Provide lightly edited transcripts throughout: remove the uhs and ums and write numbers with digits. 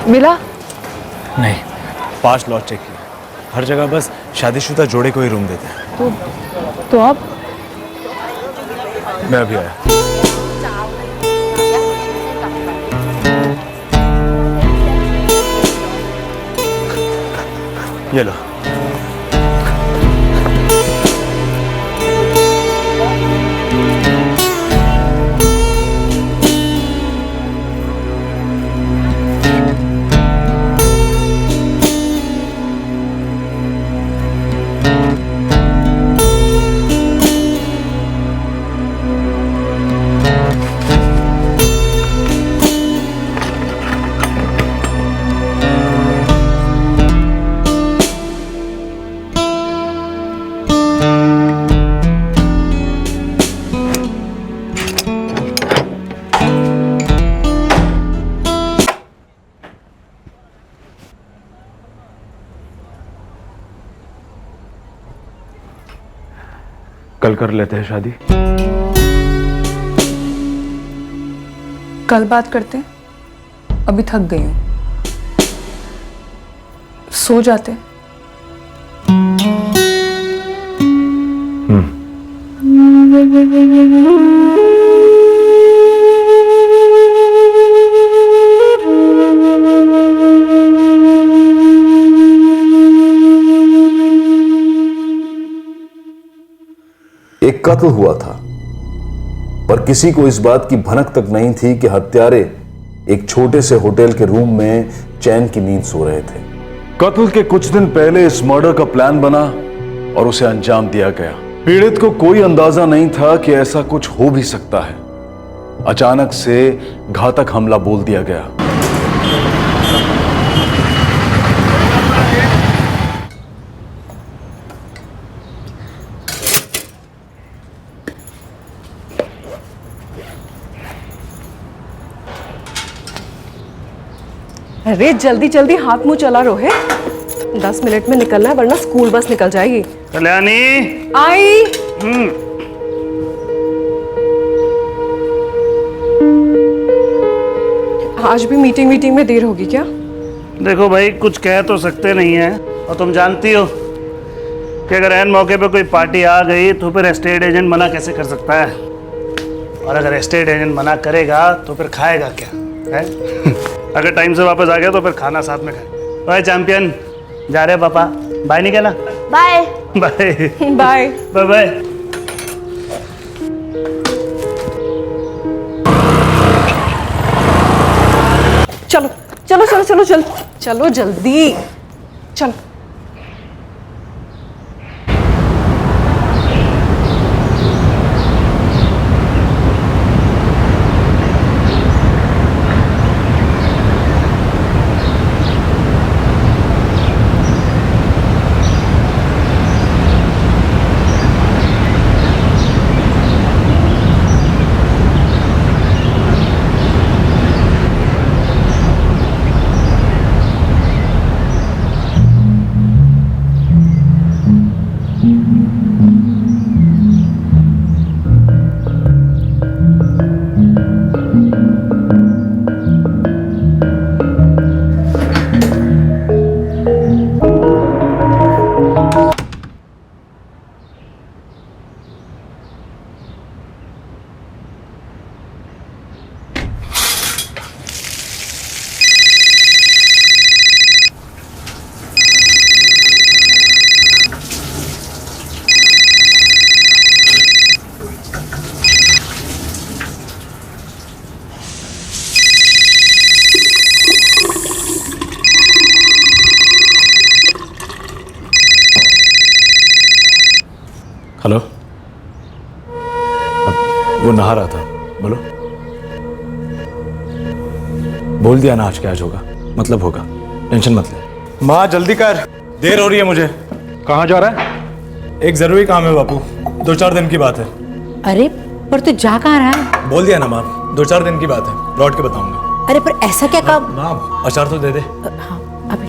मिला? नहीं, 5 lot check किया, हर जगह बस शादीशुदा जोड़े को ही रूम देते हैं। तो अब मैं अभी आया। ये लो। कल कर लेते हैं शादी। कल बात करते हैं, अभी थक गई हूं, सो जाते। एक कत्ल हुआ था, पर किसी को इस बात की भनक तक नहीं थी कि हत्यारे एक छोटे से होटल के रूम में चैन की नींद सो रहे थे। कत्ल के कुछ दिन पहले इस मर्डर का प्लान बना और उसे अंजाम दिया गया। पीड़ित को कोई अंदाजा नहीं था कि ऐसा कुछ हो भी सकता है। अचानक से घातक हमला बोल दिया गया। अरे जल्दी जल्दी हाथ मुंह चला रोहित, 10 मिनट में निकलना है वरना स्कूल बस निकल जाएगी। कल्याणी आई। आज भी मीटिंग में देर होगी क्या? देखो भाई, कुछ कह तो सकते नहीं है, और तुम जानती हो कि अगर ऐन मौके पे कोई पार्टी आ गई तो फिर एस्टेट एजेंट मना कैसे कर सकता है, और अगर एस्टेट एजेंट मना करेगा तो फिर खाएगा क्या है? अगर टाइम से वापस आ गया तो फिर खाना साथ में खाए। बाय चैंपियन, जा रहे पापा, बाय नहीं कहना। Bye bye bye bye bye. चलो चलो चलो चलो चलो चलो जल्दी चलो। हेलो, वो नहा रहा था, बोलो। बोल दिया ना आज के आज होगा, मतलब होगा, टेंशन मत ले। माँ जल्दी कर, देर हो रही है मुझे। कहाँ जा रहा है? एक जरूरी काम है बापू, 2-4 दिन की बात है। अरे पर तू जा कहाँ रहा है? बोल दिया ना माँ, 2-4 दिन की बात है, लौट के बताऊंगा। अरे पर ऐसा क्या काम? माँ अचार तो दे दे। हाँ अभी।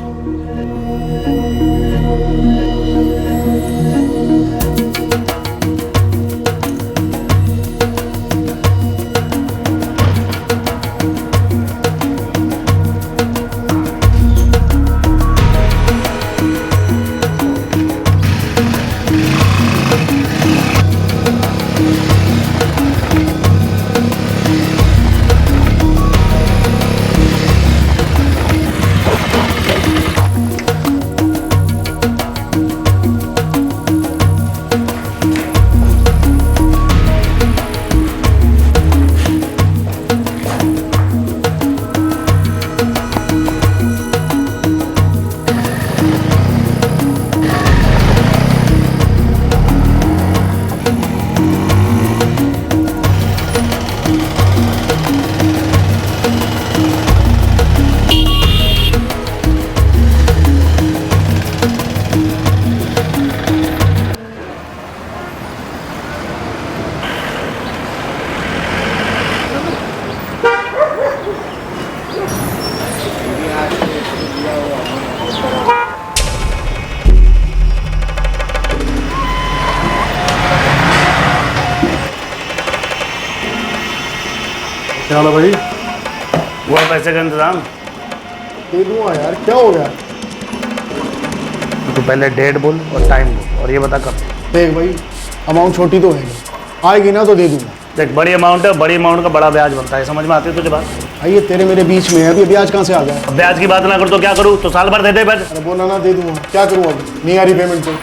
क्या हाल है भाई? हुआ पैसे का इंतजाम? दे दूंगा यार, क्या हो गया? तो पहले डेट बोल और टाइम बोल और ये बता कब। देख भाई, अमाउंट छोटी तो है नहीं, आएगी ना तो दे दूंगा। देख बड़ी अमाउंट है, बड़ी अमाउंट का बड़ा ब्याज बनता है, समझ में आती है तुझे बात? भाई ये तेरे मेरे बीच में है, अभी ब्याज कहाँ से आ गया? अब ब्याज की बात ना कर तो क्या करूँ, तो साल भर दे दे बस। अरे बोला ना दे दूंगा, क्या करूँ अब? नहीं आ रही पेमेंट तो।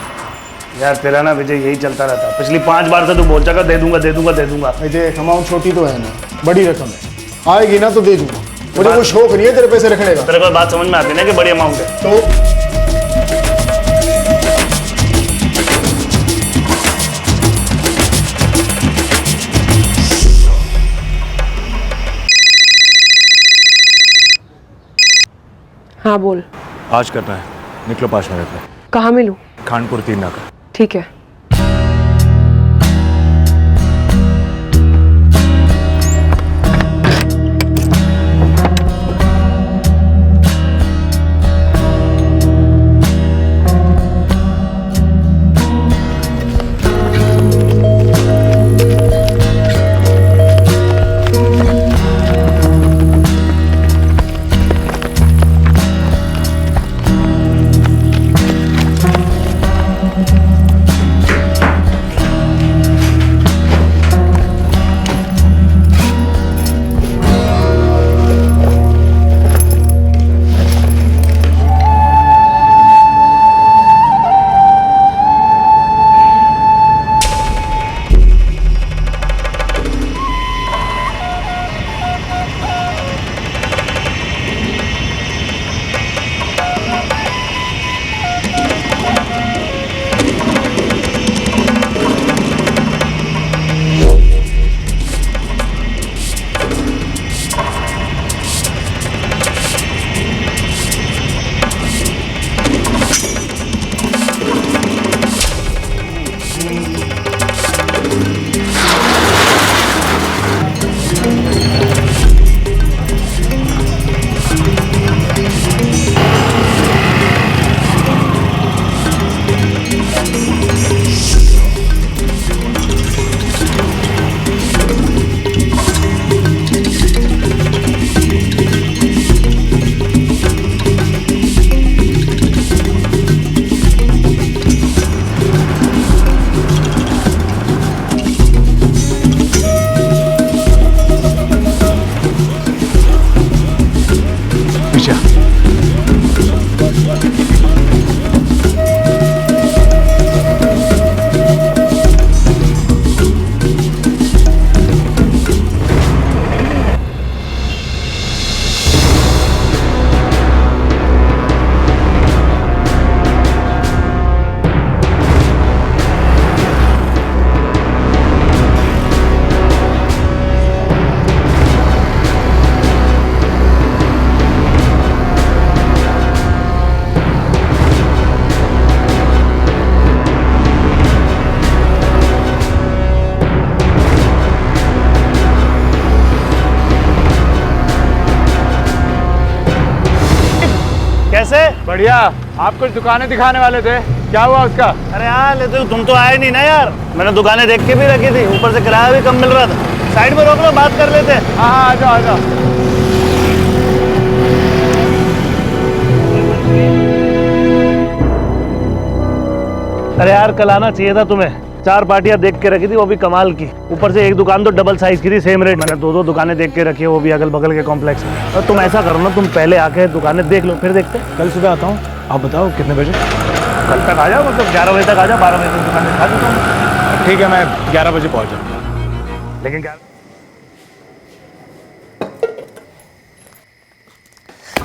यार तेरा ना विजय यही चलता रहता है, पिछली 5 बार से तू बोल चुका दे दूंगा दे दूंगा दे दूंगा। भाई देख, अमाउंट छोटी तो है ना, बड़ी रकम है, आएगी ना तो दे दूंगा। मुझे कोई शौक नहीं है तेरे पैसे रखने का। तेरे को बात समझ में आती है ना कि बड़ी अमाउंट है? तो हाँ बोल। आज करना है, निकलो 5 मिनट में। कहाँ मिलूँ? खानपुर 3 नाका। ठीक है। बढ़िया। आप कुछ दुकानें दिखाने वाले थे, क्या हुआ उसका? अरे यार लेते तुम तो आए नहीं ना यार। मैंने दुकानें देख के भी रखी थी, ऊपर से किराया भी कम मिल रहा था। साइड में रोक लो, बात कर लेते हैं। हाँ हाँ, आ जाओ आ जाओ। अरे यार कल आना चाहिए था तुम्हें। 4 पार्टियां देख के रखी थी, वो भी कमाल की। ऊपर से एक दुकान तो डबल साइज की थी, सेम रेट। मैंने 2 दुकानें देख के रखी है, वो भी अगल बगल के कॉम्प्लेक्स में। और तुम ऐसा करो ना, तुम पहले आके दुकानें देख लो, फिर देखते। कल सुबह आता हूँ, आप बताओ कितने बजे? कल तक आ जाओ, मतलब 11 बजे तक आ जाओ, 12 बजे तक दुकान दिखा देता हूँ। ठीक है, मैं 11 बजे पहुँच जाऊँगा। लेकिन क्या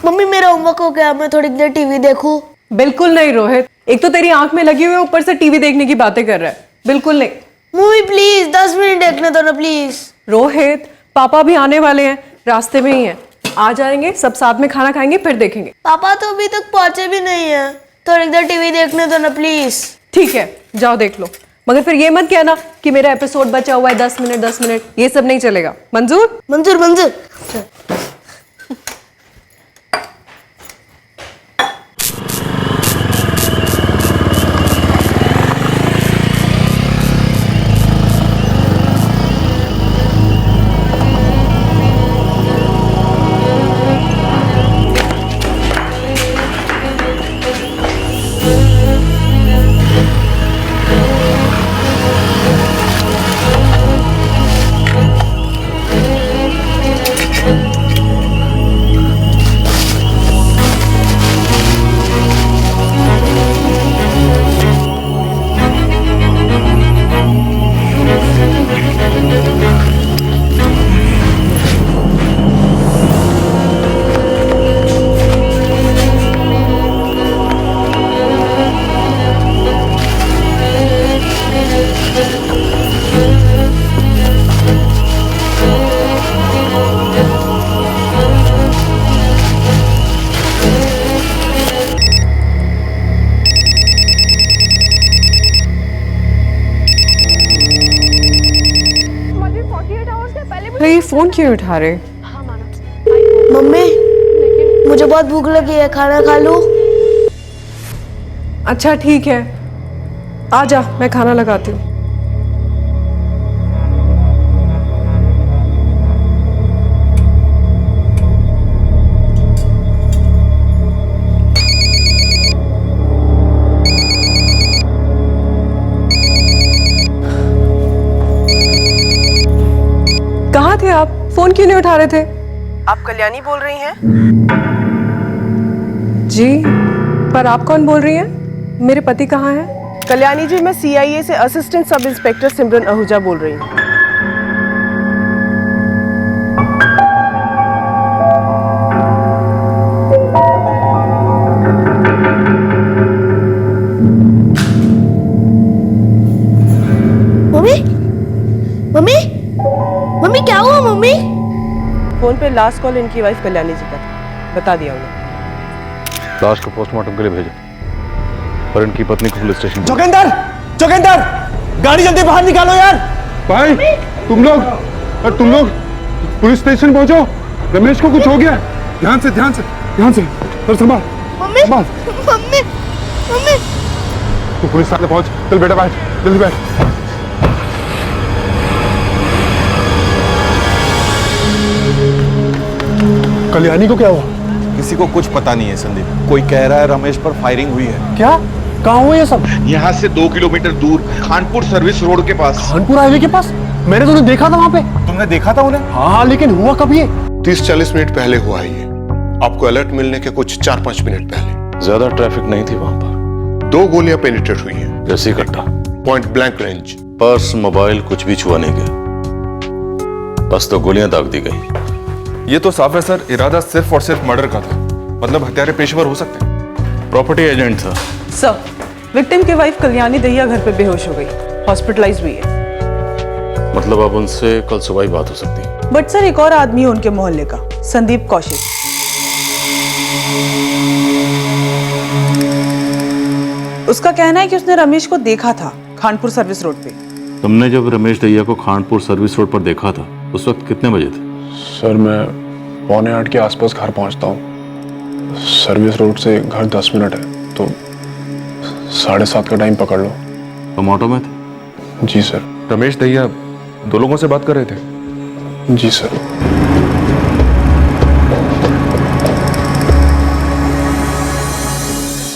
मम्मी मेरा होमवर्क हो गया, मैं थोड़ी देर टीवी देखूं? बिल्कुल नहीं रोहित, एक तो तेरी आंख में लगी हुई है, ऊपर से टीवी देखने की बातें कर रहा है। बिल्कुल नहीं। मम्मी प्लीज 10 मिनट देखने दो ना प्लीज। रोहित, पापा भी आने वाले हैं, रास्ते में ही हैं। आ जाएंगे, सब साथ में खाना खाएंगे, फिर देखेंगे। पापा तो अभी तक पहुंचे भी नहीं है, थोड़ी देर टीवी देखने दो ना प्लीज। ठीक है, जाओ देख लो, मगर फिर ये मत कहना कि मेरा एपिसोड बचा हुआ है 10 मिनट 10 मिनट, ये सब नहीं चलेगा। मंजूर? मंजूर मंजूर। ये फोन क्यों उठा रहे? मम्मी मुझे बहुत भूख लगी है, खाना खा लूं? अच्छा ठीक है, आ जा, मैं खाना लगाती हूँ। कहाँ थे आप? फोन क्यों नहीं उठा रहे थे? आप कल्याणी बोल रही हैं? जी, पर आप कौन बोल रही हैं? मेरे पति कहाँ हैं? कल्याणी जी, मैं CIA से असिस्टेंट सब इंस्पेक्टर सिमरन आहूजा बोल रही हूँ। मम्मी मम्मी मम्मी क्या हुआ मम्मी? फोन पे लास्ट कॉल इनकी वाइफ कल्याणी जी का था, बता दिया उन्हें। लाश को पोस्टमार्टम के लिए भेजो और इनकी पत्नी को पुलिस स्टेशन। जोगिंदर, जोगिंदर, गाड़ी जल्दी बाहर निकालो यार। भाई तुम लोग पुलिस स्टेशन पहुंचो, रमेश को कुछ हो गया। ध्यान से और संभाल। मम्मी मम्मी मम्मी तू पुलिस थाने पहुंच, चल बेटा बैठ, जल्दी बैठ। कल्याणी को क्या हुआ? किसी को कुछ पता नहीं है संदीप। कोई कह रहा है रमेश पर फायरिंग हुई है। क्या? कहाँ हुआ ये सब? यहाँ से 2 किलोमीटर दूर खानपुर सर्विस रोड के पास। खानपुर हाईवे के पास? मैंने तो उन्हें देखा था वहाँ पे। तुमने देखा था उन्हें? हाँ, लेकिन हुआ कब ये? 30-40 मिनट पहले हुआ है ये। आपको अलर्ट मिलने के कुछ 4-5 मिनट पहले। ज्यादा ट्रैफिक नहीं थी वहां पर। 2 गोलियां पेनिट्रेट हुई हैं। जैसी कट्टा, point blank range. Purse, mobile कुछ भी छुआ नहीं गया, बस तो गोलियां दाग दी गई। ये तो साफ है सर, इरादा सिर्फ और सिर्फ मर्डर का था। मतलब हत्यारे पेशेवर हो सकते हैं। प्रॉपर्टी एजेंट था। सर, विक्टिम की वाइफ कल्याणी दहिया घर पे बेहोश हो गई, हॉस्पिटलाइज हुई है। मतलब अब उनसे कल सुबह ही बात हो सकती है। बट सर एक और आदमी है उनके मोहल्ले का, संदीप कौशिक। उसका कहना है कि उसने रमेश को देखा था खानपुर सर्विस रोड पे। तुमने जब रमेश दहिया को खानपुर सर्विस रोड पर देखा था, उस वक्त कितने बजे थे? सर मैं 7:45 के आसपास घर पहुंचता हूँ। सर्विस रोड से घर 10 मिनट है, तो 7:30 का टाइम पकड़ लो। तुम ऑटो में थे? जी सर। रमेश दहिया 2 लोगों से बात कर रहे थे? जी सर।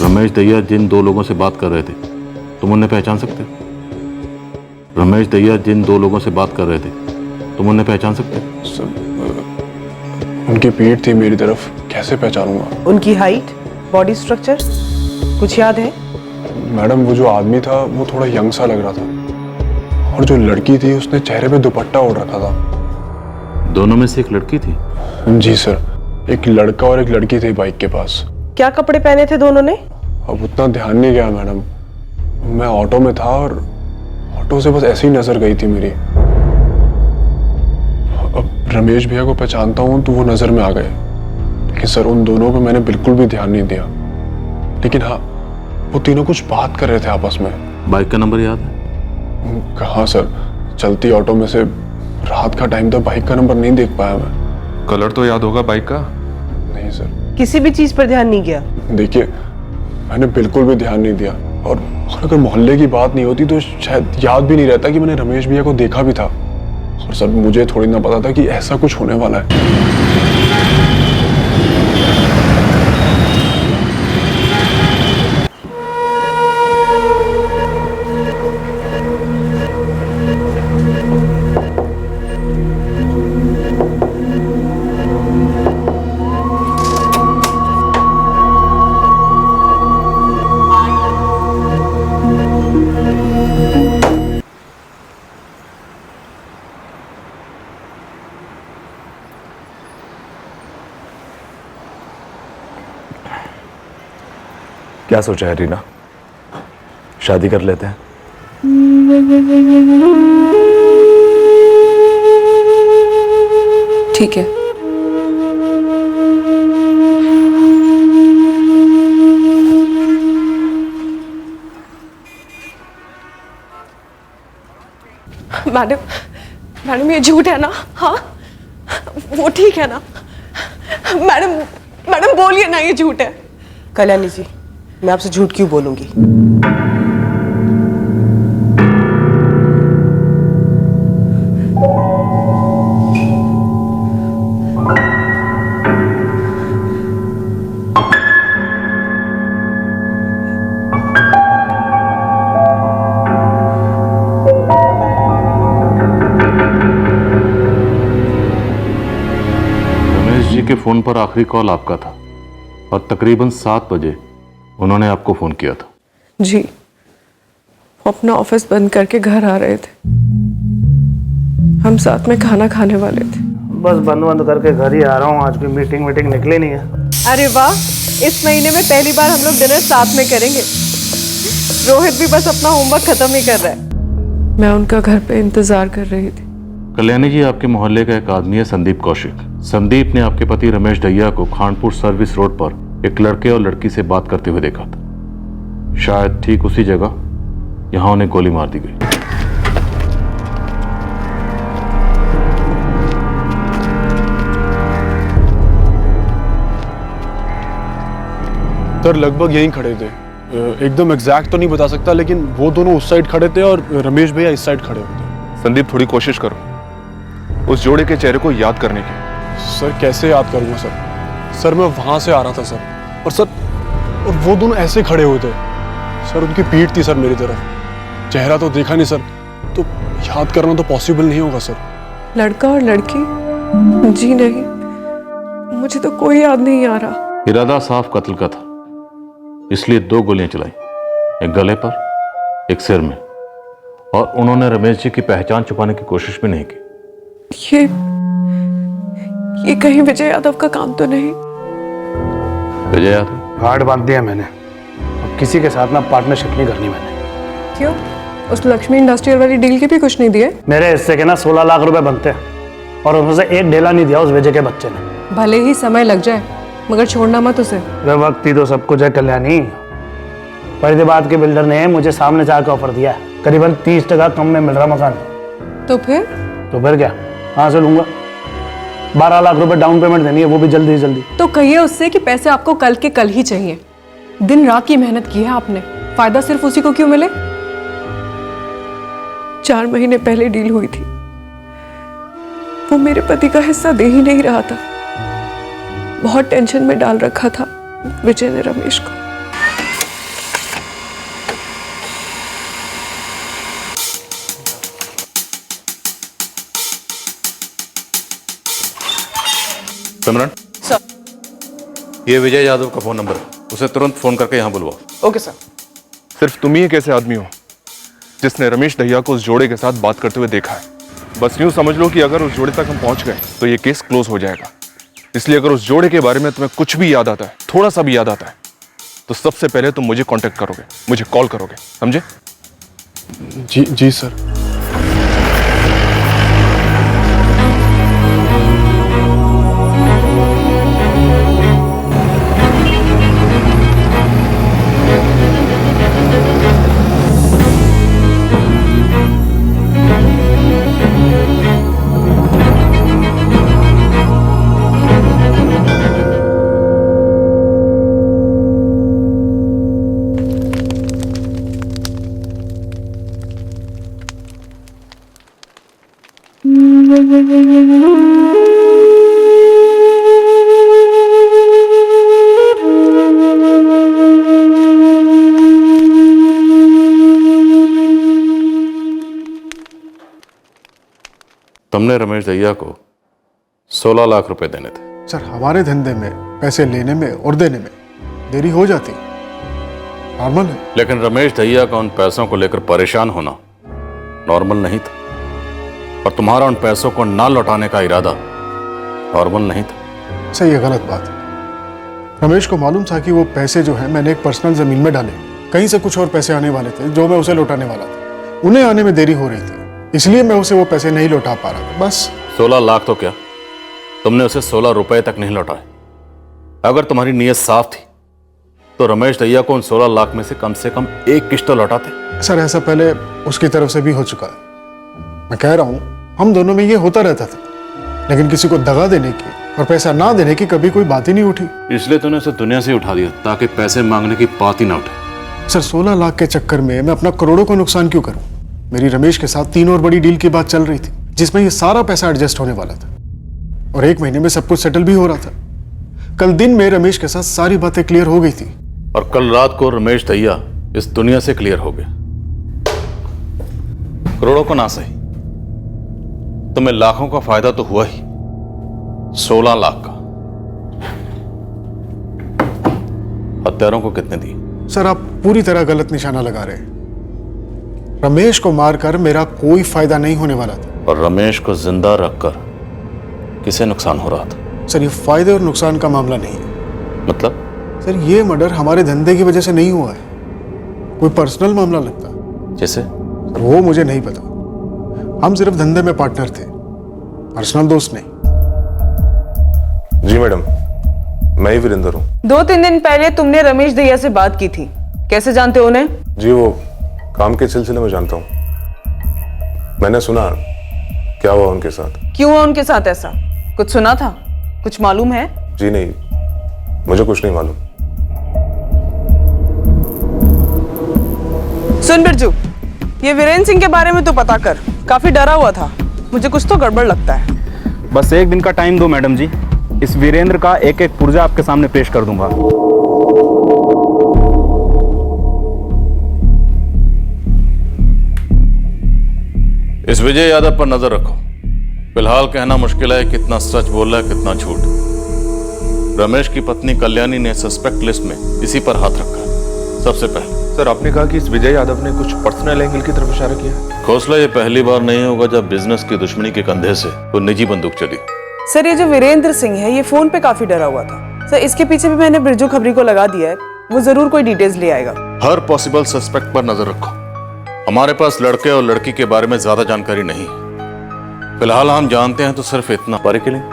रमेश दहिया जिन 2 लोगों से बात कर रहे थे, तुम उन्हें पहचान सकते हो? रमेश दहिया जिन 2 लोगों से बात कर रहे थे, तुम उन्हें पहचान सकते हो? सर, उनकी पीठ थी मेरी तरफ, कैसे पहचानूंगा? उनकी हाइट, बॉडी स्ट्रक्चर कुछ याद है? मैडम, वो जो आदमी था वो थोड़ा यंग सा लग रहा था, और जो लड़की थी उसने चेहरे पे दुपट्टा ओढ़ रखा था। दोनों में से एक लड़की थी? जी सर, एक लड़का और एक लड़की थी बाइक के पास। क्या कपड़े पहने थे दोनों ने? अब उतना ध्यान नहीं गया मैडम, मैं ऑटो में था और ऑटो से बस ऐसे ही नजर गई थी मेरी। अब रमेश भैया को पहचानता हूँ तो वो नजर में आ गए, लेकिन सर उन दोनों को मैंने बिल्कुल भी ध्यान नहीं दिया। लेकिन हाँ, वो तीनों कुछ बात कर रहे थे आपस में। बाइक का नंबर याद है? कहाँ सर, चलती ऑटो में से रात का टाइम था, बाइक का नंबर नहीं देख पाया मैं। कलर तो याद होगा बाइक का? नहीं सर। किसी भी चीज पर ध्यान नहीं किया? देखिए, मैंने बिल्कुल भी ध्यान नहीं दिया, और अगर मोहल्ले की बात नहीं होती तो शायद याद भी नहीं रहता कि मैंने रमेश भैया को देखा भी था। और सर, मुझे थोड़ी ना पता था कि ऐसा कुछ होने वाला है। क्या सोचा है रीना, शादी कर लेते हैं? ठीक है। मैडम ये झूठ है ना? हाँ, वो ठीक है ना? मैडम बोलिए ना, ये झूठ है। कल्याणी जी, मैं आपसे झूठ क्यों बोलूंगी? रमेश जी के फोन पर आखिरी कॉल आपका था और तकरीबन 7 बजे उन्होंने आपको फोन किया था। जी, वो अपना ऑफिस बंद करके घर आ रहे थे। हम साथ में खाना खाने वाले थे। बस बंद करके घर ही आ रहा हूँ, आज भी मीटिंग निकली नहीं है। अरे वाह, इस महीने में पहली बार हम लोग डिनर साथ में करेंगे। रोहित भी बस अपना होमवर्क खत्म ही कर रहा है। मैं उनका घर पे इंतजार कर रही थी। कल्याणी जी, आपके मोहल्ले का एक आदमी है संदीप कौशिक। संदीप ने आपके पति रमेश दहिया को खानपुर सर्विस रोड पर एक लड़के और लड़की से बात करते हुए देखा था। शायद ठीक उसी जगह यहां उन्हें गोली मार दी गई। सर, लगभग यहीं खड़े थे। एकदम एग्जैक्ट तो नहीं बता सकता, लेकिन वो दोनों उस साइड खड़े थे और रमेश भैया इस साइड खड़े होते। संदीप, थोड़ी कोशिश करो उस जोड़े के चेहरे को याद करने की। सर, कैसे याद करूंगा सर? सर, मैं वहां से आ रहा था सर, और सर, और वो दोनों ऐसे खड़े हुए थे सर। उनकी पीठ थी सर मेरी तरफ, चेहरा तो देखा नहीं सर, तो याद करना तो पॉसिबल नहीं होगा सर। लड़का और लड़की? जी नहीं, मुझे तो कोई याद नहीं आ रहा। इरादा साफ कत्ल का था, इसलिए 2 गोलियां चलाई, एक गले पर, एक सिर में। और उन्होंने रमेश जी की पहचान छुपाने की कोशिश भी नहीं की। ये कहीं विजय यादव का काम तो नहीं? विजय यादव? हार्ड बांध दिया मैंने, अब किसी के साथ ना पार्टनरशिप नहीं करनी मैंने। क्यों? उस लक्ष्मी इंडस्ट्रियल वाली डील के भी कुछ नहीं दिए? मेरे हिस्से के ना 16 लाख रुपए बनते हैं, और उसमें से एक ढेला नहीं दिया उस विजय के बच्चे ने। भले ही समय लग जाए, मगर छोड़ना मत उसे। वक्त ही तो सब कुछ है कल्याणी। फरीदाबाद के बिल्डर ने मुझे सामने से आकर ऑफर दिया है, करीबन 30% कम में मिल रहा मकान। तो फिर क्या, कहाँ से लूंगा? 12 लाख रुपए डाउन पेमेंट देनी है, वो भी जल्दी से जल्दी। तो कहिए उससे कि पैसे आपको कल के कल ही चाहिए। दिन रात की मेहनत की है आपने, फायदा सिर्फ उसी को क्यों मिले? 4 महीने पहले डील हुई थी, वो मेरे पति का हिस्सा दे ही नहीं रहा था। बहुत टेंशन में डाल रखा था विजय ने रमेश को। सिमरन सर। ये विजय यादव का फोन नंबर है, उसे तुरंत फोन करके यहाँ बुलवाओ। Okay sir. सिर्फ तुम ही एक ऐसे आदमी हो जिसने रमेश दहिया को उस जोड़े के साथ बात करते हुए देखा है। बस यूं समझ लो कि अगर उस जोड़े तक हम पहुंच गए तो ये केस क्लोज हो जाएगा। इसलिए अगर उस जोड़े के बारे में तुम्हें कुछ भी याद आता है, थोड़ा सा भी याद आता है, तो सबसे पहले तुम मुझे कांटेक्ट करोगे, मुझे कॉल करोगे, समझे? जी जी सर। तुमने रमेश दहिया को 16 लाख रुपए देने थे। सर हमारे धंधे में पैसे लेने में और देने में देरी हो जाती, नॉर्मल है। लेकिन रमेश दहिया का उन पैसों को लेकर परेशान होना नॉर्मल नहीं था, और तुम्हारा उन पैसों को ना लौटाने का इरादा नॉर्मल नहीं था। सही है, गलत बात है। रमेश को मालूम था कि वो पैसे जो है मैंने एक पर्सनल जमीन में डाले, कहीं से कुछ और पैसे आने वाले थे जो मैं उसे लौटाने वाला था। उन्हें आने में देरी हो रही थी, इसलिए मैं उसे वो पैसे नहीं लौटा पा रहा था, बस। 16 लाख तो क्या, तुमने उसे 16 रुपए तक नहीं लौटाए। अगर तुम्हारी नीयत साफ थी तो रमेश दहिया को उन 16 लाख में से कम एक किस्त तो लौटाते। सर ऐसा पहले उसकी तरफ से भी हो चुका है। मैं कह रहा हूँ हम दोनों में ये होता रहता था, लेकिन किसी को दगा देने की और पैसा ना देने की कभी कोई बात ही नहीं उठी। इसलिए तूने उसे दुनिया से उठा दिया ताकि पैसे मांगने की बात ही ना उठे। सर 16 लाख के चक्कर में मैं अपना करोड़ों का नुकसान क्यों करूं? मेरी रमेश के साथ 3 और बड़ी डील की बात चल रही थी, जिसमें ये सारा पैसा एडजस्ट होने वाला था और 1 महीने में सब कुछ सेटल भी हो रहा था। कल दिन में रमेश के साथ सारी बातें क्लियर हो गई थी और कल रात को रमेश दहिया इस दुनिया से क्लियर हो गया। करोड़ों को ना सही, तुम्हें लाखों का फायदा तो हुआ ही, 16 लाख का। हत्यारों को कितने दिए? सर आप पूरी तरह गलत निशाना लगा रहे हैं। रमेश को मारकर मेरा कोई फायदा नहीं होने वाला था। और रमेश को जिंदा रखकर किसे नुकसान हो रहा था? सर ये फायदे और नुकसान का मामला नहीं है। मतलब? सर ये मर्डर हमारे धंधे की वजह से नहीं हुआ है, कोई पर्सनल मामला लगता। जैसे? सर वो मुझे नहीं पता, हम सिर्फ धंधे में पार्टनर थे, पर्सनल दोस्त नहीं। जी मैडम, मैं ही वीरेंद्र हूँ। 2-3 दिन पहले तुमने रमेश दहिया से बात की थी, कैसे जानते हो उन्हें? जी वो काम के सिलसिले में जानता हूँ। मैंने सुना क्या हुआ उनके साथ। क्यों हुआ उनके साथ ऐसा? कुछ सुना था? कुछ मालूम है? जी नहीं, मुझे कुछ नहीं मालूम। सुन बिरजू, ये वीरेंद्र सिंह के बारे में तो पता कर, काफी डरा हुआ था, मुझे कुछ तो गड़बड़ लगता है। बस 1 दिन का टाइम दो मैडम जी, इस वीरेंद्र का एक एक पुर्जा आपके सामने पेश कर दूंगा। इस विजय यादव पर नजर रखो। फिलहाल कहना मुश्किल है कितना सच बोल रहा है कितना झूठ। रमेश की पत्नी कल्याणी ने सस्पेक्ट लिस्ट में इसी पर हाथ रखा है। सबसे पहले सर आपने कहा कि इस विजय यादव ने कुछ पर्सनल एंगल की तरफ इशारा किया है। खोसला ये पहली बार नहीं होगा जब बिजनेस की दुश्मनी के कंधे से वो निजी बंदूक चली। सर ये जो वीरेंद्र सिंह है ये फोन पे काफी डरा हुआ था। सर इसके पीछे भी मैंने बिरजू खबरी को लगा दिया है, वो जरूर कोई डिटेल्स ले आएगा। हर पॉसिबल सस्पेक्ट पर नजर रखो। हमारे पास लड़के और लड़की के बारे में ज्यादा जानकारी नहीं है। फिलहाल हम जानते हैं तो सिर्फ इतना। स्पारी किलिंग?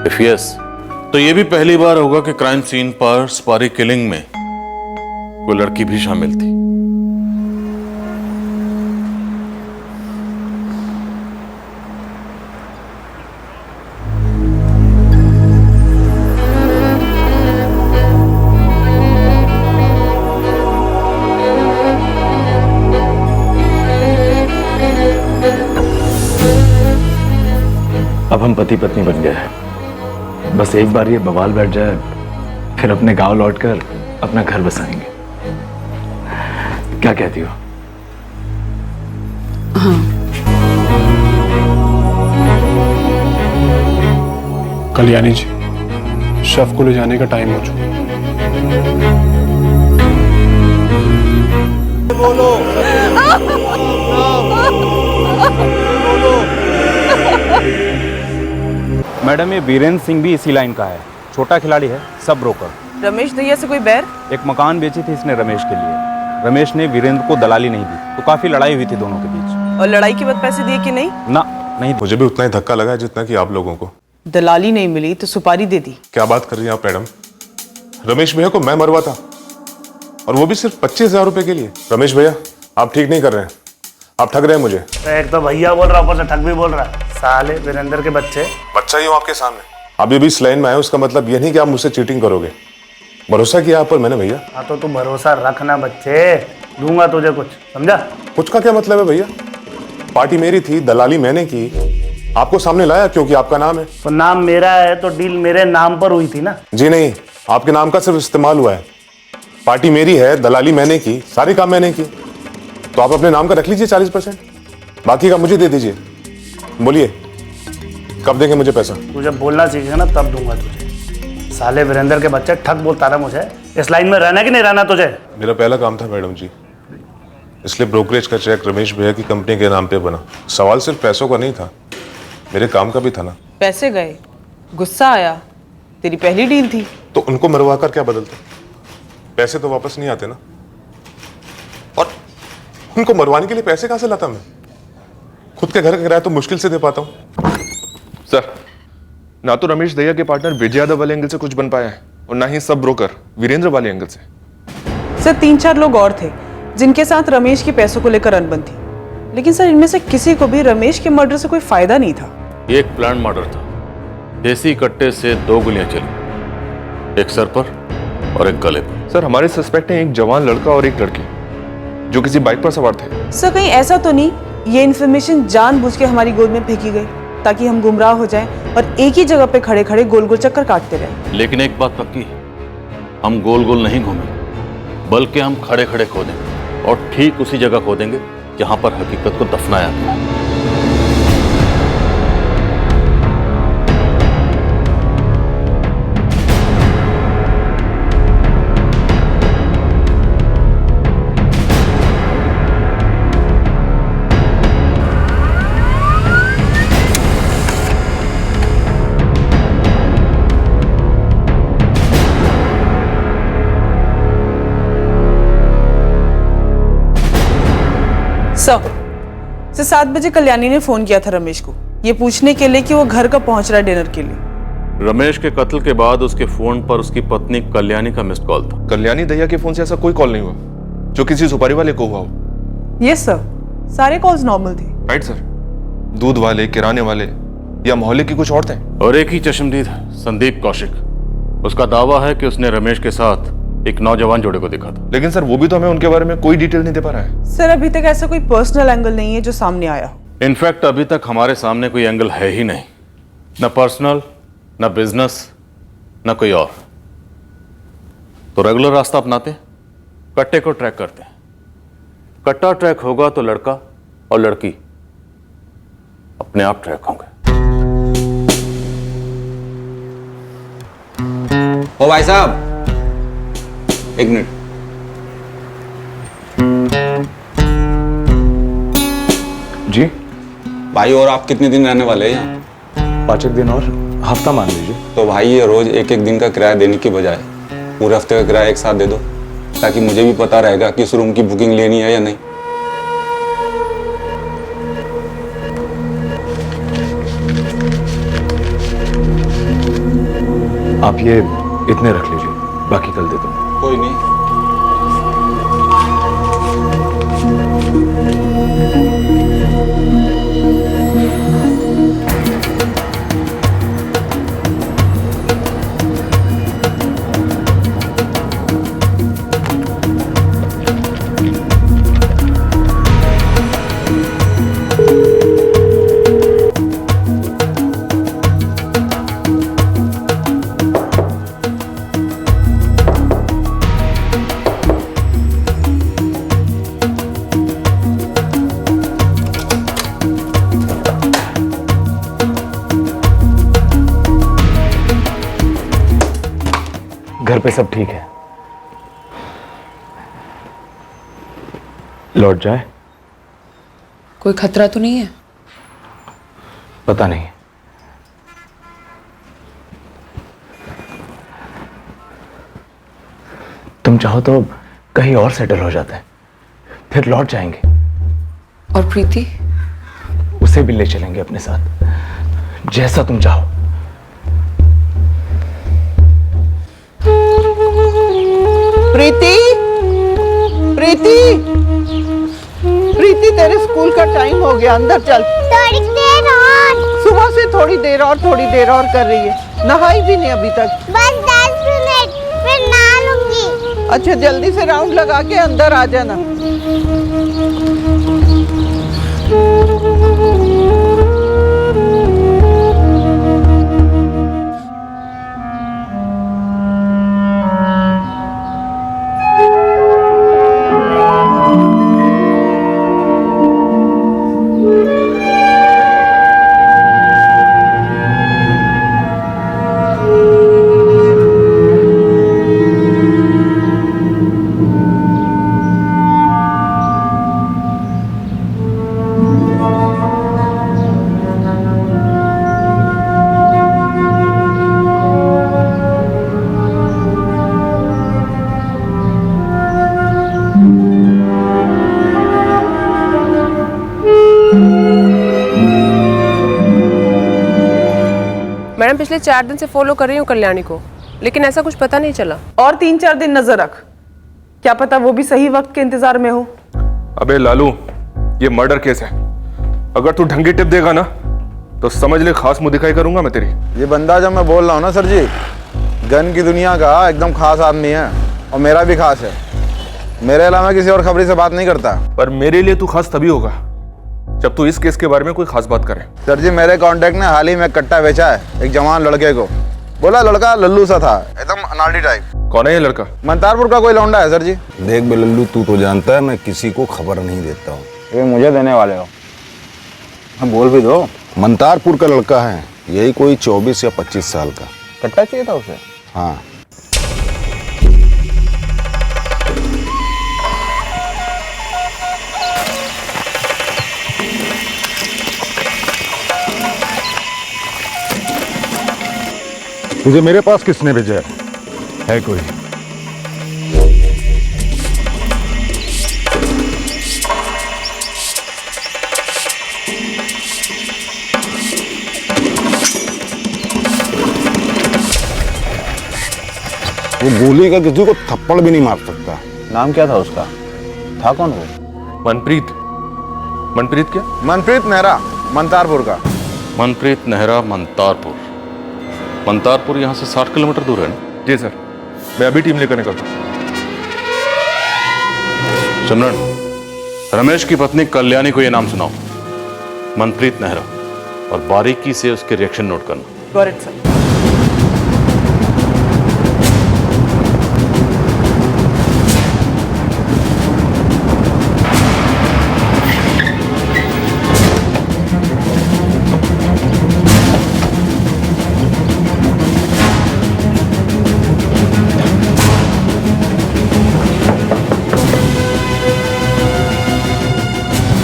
इफ यस, तो ये भी पहली बार होगा कि क्राइम सीन पर स्पारी किलिंग में कोई लड़की भी शामिल थी। हम पति पत्नी बन गए हैं। बस एक बार ये बवाल बैठ जाए, फिर अपने गांव लौटकर अपना घर बसाएंगे। क्या कहती हो? हाँ। कल्याणी जी, शव को ले जाने का टाइम हो चुका। बोलो। मैडम, ये वीरेंद्र सिंह भी इसी लाइन का है, छोटा खिलाड़ी है, सब ब्रोकर। रमेश दहिया से कोई बैर? एक मकान बेची थी इसने रमेश के लिए। रमेश ने वीरेंद्र को दलाली नहीं दी, तो काफी लड़ाई हुई थी दोनों के बीच। और लड़ाई के बाद पैसे दिए कि नहीं? ना, नहीं। मुझे भी उतना ही धक्का लगा है जितना कि आप लोगों को। दलाली नहीं मिली तो सुपारी दे दी। क्या बात कर रही हैं आप मैडम? रमेश भैया को मैं मरवा था, और वो भी सिर्फ 25,000 रुपए के लिए। रमेश भैया, आप ठीक नहीं कर रहे हैं, आप ठग रहे हैं मुझे। एक तो भैया बोल रहा, ऊपर से ठग भी बोल रहा। साले वीरेंद्र के बच्चे। बच्चा ही हूं आपके सामने, आप अभी इस लाइन में आए, उसका मतलब ये नहीं कि आप मुझसे चीटिंग करोगे। भरोसा किया आप पर मैंने भैया। हाँ तो तू भरोसा रखना बच्चे, दूंगा तुझे कुछ, समझा? कुछ का क्या मतलब है भैया? पार्टी मेरी थी, दलाली मैंने की, आपको सामने लाया क्योंकि आपका नाम है। तो नाम मेरा है तो डील मेरे नाम पर हुई थी ना? जी नहीं, आपके नाम का सिर्फ इस्तेमाल हुआ है। पार्टी मेरी है, दलाली मैंने की, सारे काम मैंने की, तो आप अपने नाम का रख लीजिए 40%, बाकी का मुझे दे दीजिए। बोलिए, कब देंगे मुझे पैसा? तू जब बोलना सीखेगा ना तब दूंगा तुझे। साले वीरेंद्र के बच्चे, ठग बोलता रहा मुझे। इस लाइन में रहना कि नहीं रहना तुझे? मेरा पहला काम था मैडम जी, इसलिए ब्रोकरेज का चेक रमेश भैया की कंपनी के नाम पे बना। सवाल सिर्फ पैसों का नहीं था, मेरे काम का भी था ना। पैसे गए, गुस्सा आया, तेरी पहली डील थी। तो उनको मरवा कर क्या बदलते? पैसे तो वापस नहीं आते ना, और उनको मरवाने के लिए पैसे कहां से लाता मैं? खुद के घर का किराया तो मुश्किल से दे पाता हूं। सर, ना तो रमेश दहिया के पार्टनर विजय यादव वाले एंगल से कुछ बन पाया है, और ना ही सब ब्रोकर वीरेंद्र वाले एंगल से। सर, 3-4 लोग और थे जिनके साथ रमेश की पैसों को लेकर अनबन थी, लेकिन सर इनमें से किसी को भी रमेश के मर्डर से कोई फायदा नहीं था। ये एक प्लान मर्डर था। देसी कट्टे से 2 गोलियां चली, एक सर पर और एक गले पर। सर, हमारे सस्पेक्ट हैं एक जवान लड़का और एक लड़की, जो किसी बाइक पर सवार थे। सर, कहीं ऐसा तो नहीं ये इन्फॉर्मेशन जानबूझ के हमारी गोद में फेंकी गई ताकि हम गुमराह हो जाएं और एक ही जगह पे खड़े खड़े गोल गोल चक्कर काटते रहे? लेकिन एक बात पक्की है, हम गोल गोल नहीं घूमेंगे, बल्कि हम खड़े खड़े खोदेंगे, और ठीक उसी जगह खोदेंगे जहां पर हकीकत को दफनाया गया है। सर 7 बजे कल्याणी ने फोन किया था रमेश को, ये पूछने के लिए कि वो घर कब पहुंच रहा है डिनर के लिए। रमेश के कत्ल के बाद उसके फोन पर उसकी पत्नी कल्याणी का मिस्ड कॉल था। कल्याणी दहिया के फोन से ऐसा कोई कॉल नहीं हुआ जो किसी सुपारी वाले को हुआ हो। यस सर, सारे कॉल्स नॉर्मल थे। राइट सर, दूध वाले, किराने वाले या मोहल्ले की कुछ और थे। और एक ही चश्मदीद संदीप कौशिक, उसका दावा है कि उसने रमेश के साथ एक नौजवान जोड़े को देखा था। लेकिन सर, वो भी तो हमें उनके बारे में कोई डिटेल नहीं दे पा रहा है। सर, अभी तक ऐसा कोई पर्सनल एंगल नहीं है जो सामने आया हो। इनफैक्ट अभी तक हमारे सामने कोई एंगल है ही नहीं, न पर्सनल, न बिजनेस, न कोई और। तो रेगुलर रास्ता अपनाते, कट्टे को ट्रैक करते हैं। कट्टा ट्रैक होगा तो लड़का और लड़की अपने आप ट्रैक होंगे। ओ भाई साहब, एक मिनट। जी भाई, और आप कितने दिन रहने वाले हैं यहाँ? 5 दिन और, हफ्ता मान लीजिए। तो भाई, ये रोज एक एक दिन का किराया देने की बजाय पूरे हफ्ते का किराया एक साथ दे दो, ताकि मुझे भी पता रहेगा कि इस रूम की बुकिंग लेनी है या नहीं। आप ये इतने रख लीजिए, बाकी कल दे दूंगा। कोई नहीं। घर पे सब ठीक है। लौट जाए? कोई खतरा तो नहीं है? पता नहीं। तुम चाहो तो कहीं और सेटल हो जाते हैं, फिर लौट जाएंगे। और प्रीति? उसे भी ले चलेंगे अपने साथ, जैसा तुम चाहो। प्रीति, प्रीति, प्रीति, तेरे स्कूल का टाइम हो गया, अंदर चल। थोड़ी देर और। सुबह से थोड़ी देर और कर रही है, नहाई भी नहीं अभी तक। बस 10 मिनट, फिर नहा लूंगी। अच्छा, जल्दी से राउंड लगा के अंदर आ जाना। मैडम पिछले 4 दिन से फॉलो कर रही हूँ कल्याणी को, लेकिन ऐसा कुछ पता नहीं चला। और 3-4 दिन नजर रख, क्या पता वो भी सही वक्त के इंतजार में हो। अबे लालू, ये मर्डर केस है। अगर तू ढंगी टिप देगा ना तो समझ ले खास मुंह दिखाई करूंगा मैं तेरी। ये बंदा जब मैं बोल रहा हूँ ना सर जी, गन की दुनिया का एकदम खास आदमी है, और मेरा भी खास है। मेरे अलावा किसी और खबरी से बात नहीं करता। पर मेरे लिए तू खास तभी होगा जब तू इस केस के बारे में कोई खास बात करे। सर जी, मेरे कांटेक्ट ने हाल ही में कट्टा बेचा है एक जवान लड़के को। बोला लड़का लल्लू सा था, एकदम अनाड़ी टाइप। कौन है ये लड़का? मंतारपुर का कोई लौंडा है सर जी। देख बे लल्लू, तू तो जानता है मैं किसी को खबर नहीं देता हूँ। ये मुझे देने वाले हो? हाँ बोल भी दो। मंतारपुर का लड़का है, यही कोई 24 या 25 साल का। कट्टा चाहिए था उसे? हाँ। तुझे मेरे पास किसने भेजा है कोई? वो गोली का किसी को थप्पड़ भी नहीं मार सकता। नाम क्या था उसका? था कौन वो? मनप्रीत। मनप्रीत क्या? मनप्रीत नेहरा, मंतारपुर का। मनप्रीत नेहरा, मंतारपुर। मंतारपुर यहाँ से 60 किलोमीटर दूर है ना? जी सर, मैं अभी टीम लेकर निकलता हूँ। सिमरन, रमेश की पत्नी कल्याणी को यह नाम सुनाओ, मनप्रीत नेहरा, और बारीकी से उसके रिएक्शन नोट करना। Got it sir.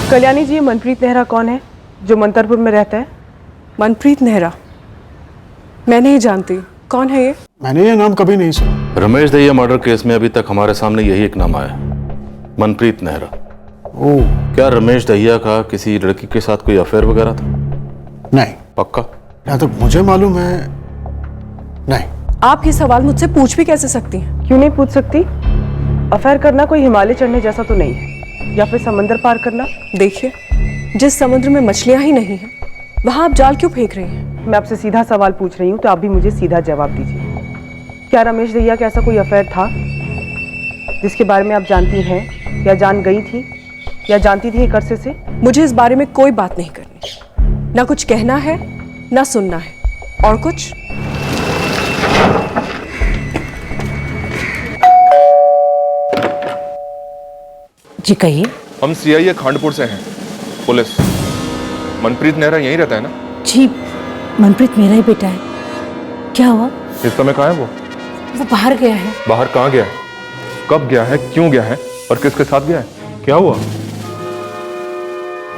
Kalyani ji, Manpreet Nehra कौन है जो मंतरपुर में रहता है? मनप्रीत नेहरा? मैं नहीं जानती, कौन है ये? मैंने ये नाम कभी नहीं सुना। रमेश दहिया मर्डर केस में अभी तक हमारे सामने यही एक नाम आया, मनप्रीत नेहरा। ओह। क्या रमेश दहिया का किसी लड़की के साथ कोई अफेयर वगैरह था? नहीं। पक्का? यहाँ तक मुझे मालूम है नहीं। आप ये सवाल मुझसे पूछ भी कैसे सकती हैं? क्यों नहीं पूछ सकती? अफेयर करना कोई हिमालय चढ़ने जैसा तो नहीं है, या फिर समंदर पार करना। देखिए, जिस समुद्र में मछलियां ही नहीं हैं, वहां आप जाल क्यों फेंक रही हैं? मैं आपसे सीधा सवाल पूछ रही हूँ, तो आप भी मुझे सीधा जवाब दीजिए। क्या रमेश दहिया का ऐसा कोई अफेयर था जिसके बारे में आप जानती हैं, या जान गई थी, या जानती थी एक अरसे से? मुझे इस बारे में कोई बात नहीं करनी, ना कुछ कहना है ना सुनना है। और कुछ? जी कहिए। हम सीआईए खांडपुर से हैं, पुलिस। मनप्रीत नेहरा यहीं रहता है ना? जी, मनप्रीत मेरा ही बेटा है। क्या हुआ? इस समय कहाँ है वो? वो बाहर गया है। बाहर कहाँ गया है? कब गया है? क्यों गया है? और किसके साथ गया है? क्या हुआ?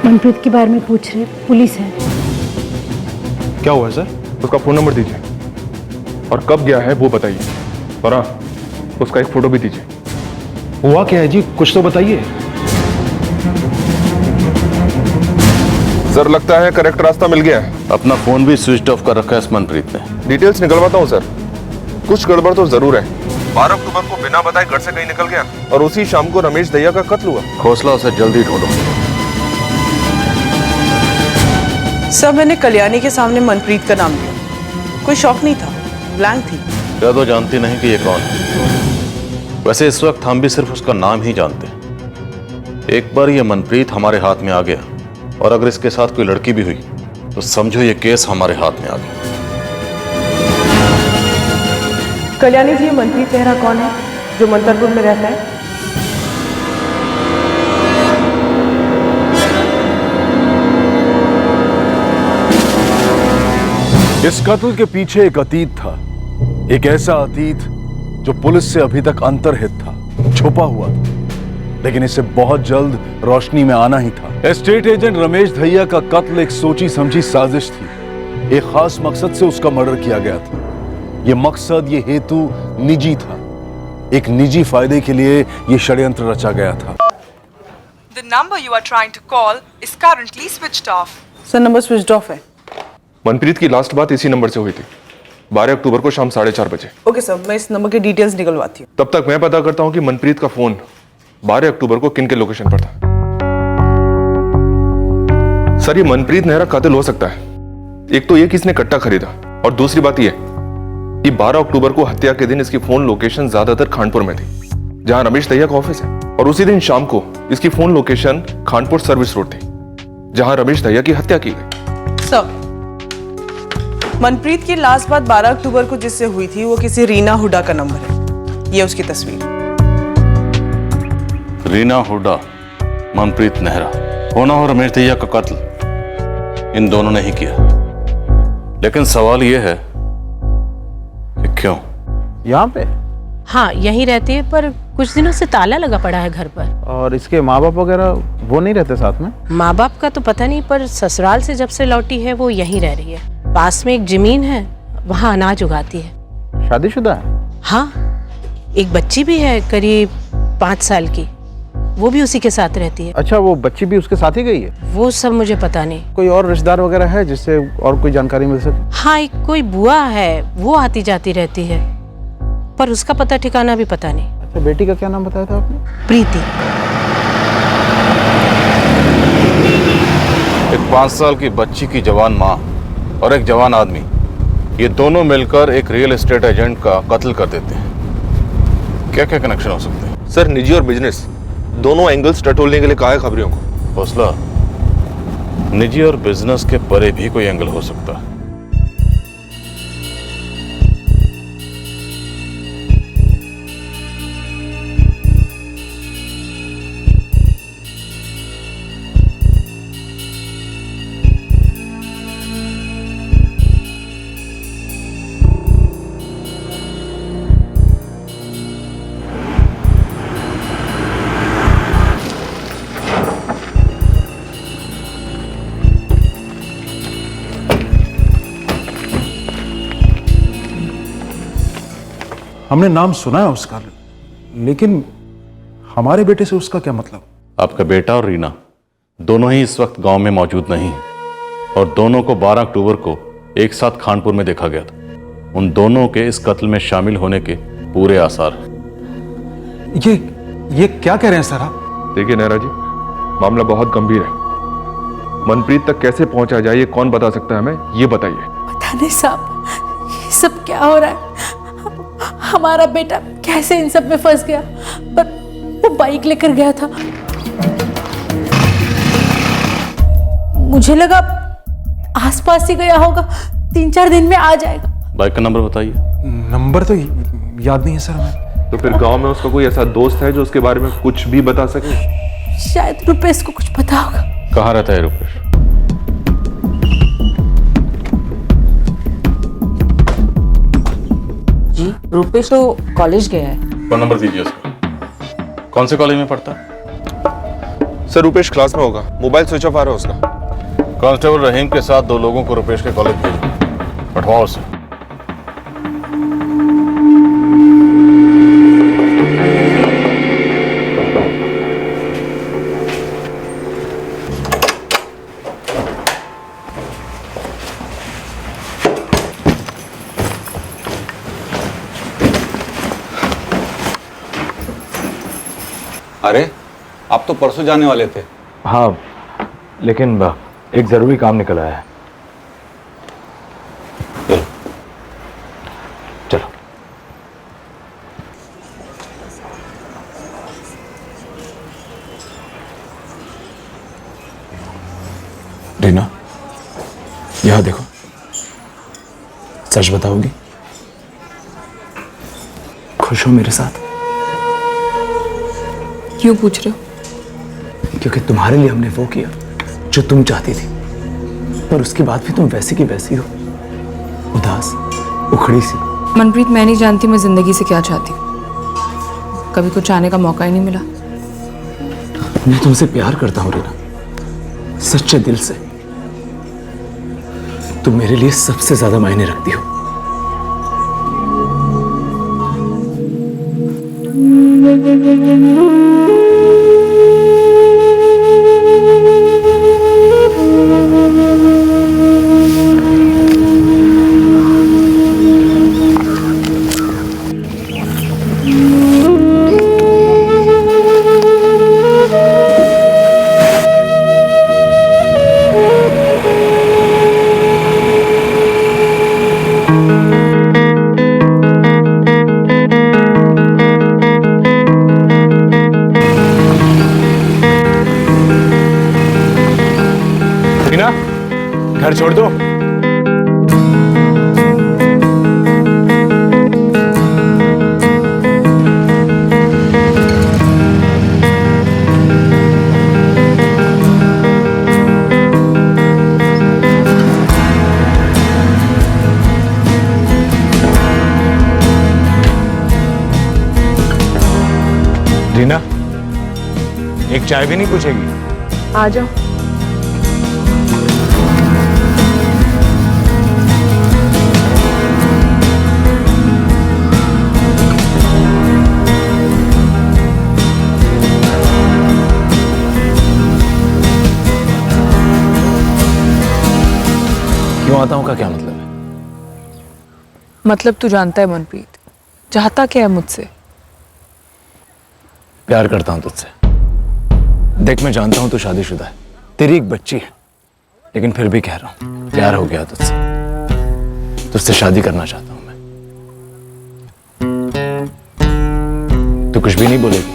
मनप्रीत के बारे में पूछ रहे, पुलिस है। क्या हुआ सर? उसका फोन नंबर दीजिए और कब गया है वो बताइए। और हाँ, उसका एक फोटो भी दीजिए। हुआ क्या है जी, कुछ तो बताइए। सर लगता है करेक्ट रास्ता मिल गया है। अपना फोन भी स्विच ऑफ कर रखा है इस मनप्रीत ने। डिटेल्स निकलवाता हूँ सर। कुछ गड़बड़ तो जरूर है। 12 अक्टूबर को बिना बताए घर से कहीं निकल गया और उसी शाम को रमेश दहिया का कत्ल हुआ। हौसला उसे जल्दी ढूंढो। सर मैंने कल्याणी के सामने मनप्रीत का नाम लिया, कोई शौक नहीं था, ब्लैंक थी। क्या तो जानती नहीं कि ये कौन है? वैसे इस वक्त हम भी सिर्फ उसका नाम ही जानते हैं। एक बार ये मनप्रीत हमारे हाथ में आ गया और अगर इसके साथ कोई लड़की भी हुई तो समझो ये केस हमारे हाथ में आ गया। कल्याणी जी, ये मनप्रीत नेहरा कौन है जो मंतरपुर में रहता है? इस कत्ल के पीछे एक अतीत था, एक ऐसा अतीत जो पुलिस से अभी तक अंतर्हित था, छुपा हुआ था, लेकिन इसे बहुत जल्द रोशनी में आना ही था। एस्टेट एजेंट रमेश दहिया का कत्ल एक सोची समझी साजिश थी। एक खास मकसद से उसका मर्डर किया गया था। यह मकसद, ये हेतु निजी था। एक निजी फायदे के लिए यह षड्यंत्र रचा गया था। The number you are trying to call is currently switched off. Sir number switch off है। मनप्रीत की लास्ट बात इसी नंबर से हुई थी, 12 अक्टूबर को शाम 4:30 बजे। ओके सर, मैं इस नंबर के डिटेल्स निकलवाती हूँ। तब तक मैं पता करता हूँ कि मनप्रीत का फोन 12 अक्टूबर को किन के लोकेशन पर था। सर ये मनप्रीत नेहरा कातिल हो सकता है। एक तो ये किसने कट्टा खरीदा और दूसरी बात ये कि 12 अक्टूबर को हत्या के दिन इसकी फोन लोकेशन ज्यादातर खानपुर में थी, जहां रमेश दहिया का ऑफिस है, और उसी दिन शाम को इसकी phone location Khanpur service road थी, जहां रमेश दहिया की हत्या की गई। सर मनप्रीत की लास्ट बात 12 अक्टूबर को जिससे हुई थी वो किसी रीना हुडा का नंबर है। ये उसकी तस्वीर। रीना हुडा, मनप्रीत नेहरा, होना हो रमेश दहिया का कत्ल इन दोनों ने ही किया। लेकिन सवाल यह है कि क्यों? यहाँ पे? हाँ यहीं रहती है, पर कुछ दिनों से ताला लगा पड़ा है घर पर। और इसके माँ बाप वगैरह वो नहीं रहते साथ में? माँ बाप का तो पता नहीं, पर ससुराल से जब से लौटी है वो यहीं रह रही है। पास में एक जमीन है, वहाँ अनाज उगाती है। शादीशुदा है? हाँ, एक बच्ची भी है करीब 5 साल की, वो भी उसी के साथ रहती है। अच्छा, वो बच्ची भी उसके साथ ही गई है? वो सब मुझे पता नहीं। कोई और रिश्तेदार वगैरह है जिससे और कोई जानकारी मिल सके? हाँ, एक कोई बुआ है, वो आती जाती रहती है, पर उसका पता ठिकाना भी पता नहीं। अच्छा, बेटी का क्या नाम बताया था आपने? प्रीति। एक 5 साल की बच्ची की जवान माँ और एक जवान आदमी, ये दोनों मिलकर एक रियल एस्टेट एजेंट का कत्ल कर देते हैं। क्या क्या कनेक्शन हो सकते हैं? सर निजी और बिजनेस दोनों एंगल्स टटोलने के लिए कहा है खबरियों को। हौसला, निजी और बिजनेस के परे भी कोई एंगल हो सकता है। हमने नाम सुना है उसका, लेकिन हमारे बेटे से उसका क्या मतलब? आपका बेटा और रीना दोनों ही इस वक्त गांव में मौजूद नहीं हैं, और दोनों को 12 अक्टूबर को एक साथ खानपुर में देखा गया था। उन दोनों के इस कत्ल में शामिल होने के पूरे आसार। ये क्या कह रहे हैं सर आप? देखिए नेहरा जी, मामला बहुत गंभीर है। मनप्रीत तक कैसे पहुंचा जाए ये कौन बता सकता है हमें, ये बताइए। पता नहीं साहब, ये सब क्या हो रहा है? हमारा बेटा कैसे इन सब में फंस गया? पर वो बाइक लेकर गया था, मुझे लगा आसपास ही गया होगा, 3-4 दिन में आ जाएगा। बाइक का नंबर बताइए। नंबर तो याद नहीं है सर हमें। तो फिर गांव में उसका कोई ऐसा दोस्त है जो उसके बारे में कुछ भी बता सके? शायद रुपेश को कुछ पता होगा। कहाँ रहता है रुपेश? जी, रूपेश तो कॉलेज गया है। फोन नंबर दीजिए उसका। कौन से कॉलेज में पढ़ता है? सर रुपेश क्लास में होगा, मोबाइल स्विच ऑफ आ रहा है उसका। कांस्टेबल रहीम के साथ 2 लोगों को रुपेश के कॉलेज भेजो, पठवाओ उसे। अरे आप तो परसों जाने वाले थे। हाँ, लेकिन एक जरूरी काम निकल आया है। चलो। रीना, यहां देखो, सच बताओगी? खुश हो मेरे साथ? क्यों पूछ रहे हो? क्योंकि तुम्हारे लिए हमने वो किया जो तुम चाहती थी, पर उसके बाद भी तुम वैसी की वैसी हो, उदास, उखड़ी सी। मनप्रीत, मैं नहीं जानती मैं जिंदगी से क्या चाहती हूँ। कभी कुछ आने का मौका ही नहीं मिला। मैं तुमसे प्यार करता हूँ रीना, सच्चे दिल से। तुम मेरे लिए सबसे ज्यादा मायने रखती हो। रीना, घर छोड़ दो। रीना, एक चाय भी नहीं पूछेगी? आ जाओ। क्यों आता हूं का क्या मतलब है? मतलब तू जानता है मनप्रीत, चाहता क्या है मुझसे? प्यार करता हूं तुझसे। देख, मैं जानता हूं तू शादीशुदा है, तेरी एक बच्ची है, लेकिन फिर भी कह रहा हूं, प्यार हो गया तुझसे। तुझसे शादी करना चाहता हूं मैं। तू कुछ भी नहीं बोलेगी?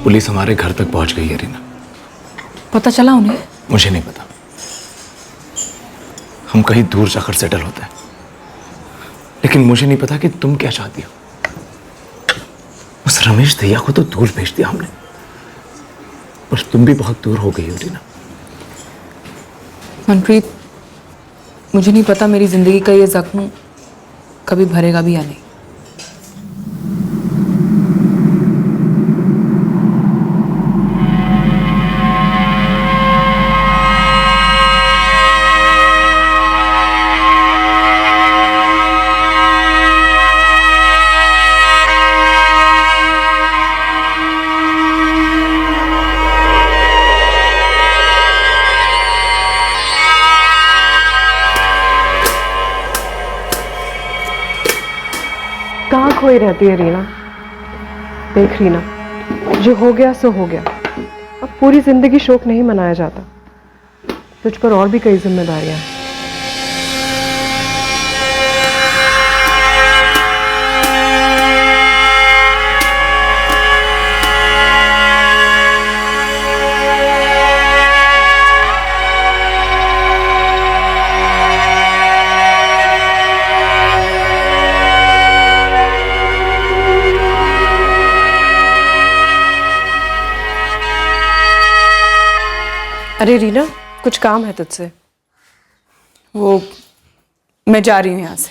पुलिस हमारे घर तक पहुंच गई है रीना। पता चला उन्हें? मुझे नहीं पता। हम कहीं दूर जाकर सेटल होते हैं, लेकिन मुझे नहीं पता कि तुम क्या चाहती हो। उस रमेश दहिया को तो दूर भेज दिया हमने, पर तुम भी बहुत दूर हो गई हो रीना। मनप्रीत, मुझे नहीं पता मेरी जिंदगी का ये जख्म कभी भरेगा भी या नहीं। कहाँ खोई रहती है रीना? देख रीना, जो हो गया सो हो गया। अब पूरी जिंदगी शोक नहीं मनाया जाता। तुझ पर और भी कई जिम्मेदारियां हैं। अरे रीना, कुछ काम है तुझसे। वो मैं जा रही हूँ यहाँ से।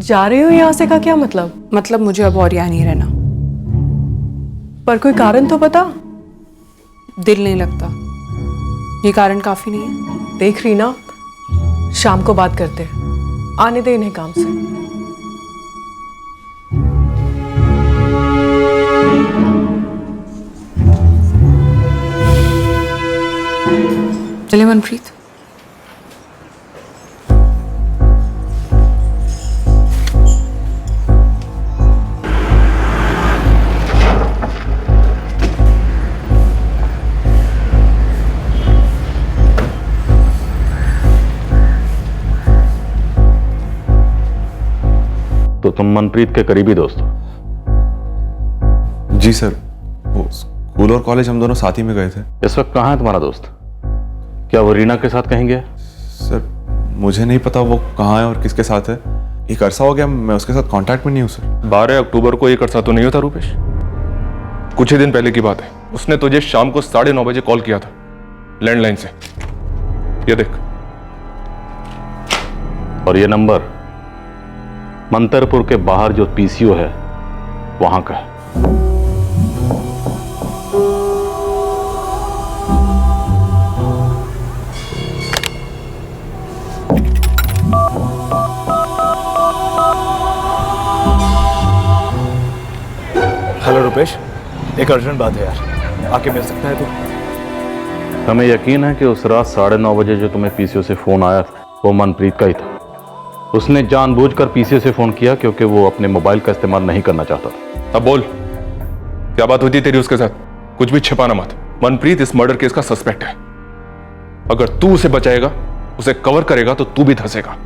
जा रही हूँ यहाँ से का क्या मतलब? मतलब मुझे अब और यहाँ नहीं रहना। पर कोई कारण तो बता। दिल नहीं लगता, ये कारण काफी नहीं है। देख रही ना, शाम को बात करते हैं, आने दे इन्हें काम से। चलिए मनप्रीत। तो तुम मनप्रीत के करीबी दोस्त हो? जी सर, वो स्कूल और कॉलेज हम दोनों साथ ही में गए थे। इस वक्त कहाँ है तुम्हारा दोस्त? क्या वो रीना के साथ कहीं गया? सर मुझे नहीं पता वो कहाँ है और किसके साथ है। एक अरसा हो गया मैं उसके साथ कांटेक्ट में नहीं हूँ सर। 12 अक्टूबर को एक अरसा तो नहीं होता रुपेश? कुछ ही दिन पहले की बात है। उसने तुझे शाम को 9:30 बजे कॉल किया था लैंडलाइन से। ये देख। और ये नंबर मंतरपुर के बाहर जो पीसीओ है वहां का है। हेलो रुपेश, एक अर्जेंट बात है यार, आके मिल सकता है तू? हमें यकीन है कि उस रात 9:30 बजे जो तुम्हें पीसीओ से फोन आया था वो मनप्रीत का ही था। उसने जानबूझकर पीसीओ से फोन किया क्योंकि वो अपने मोबाइल का इस्तेमाल नहीं करना चाहता था। अब बोल, क्या बात हुई थी तेरी उसके साथ? कुछ भी छिपाना मत। मनप्रीत इस मर्डर केस का सस्पेक्ट है। अगर तू उसे बचाएगा, उसे कवर करेगा तो तू भी धंसेगा।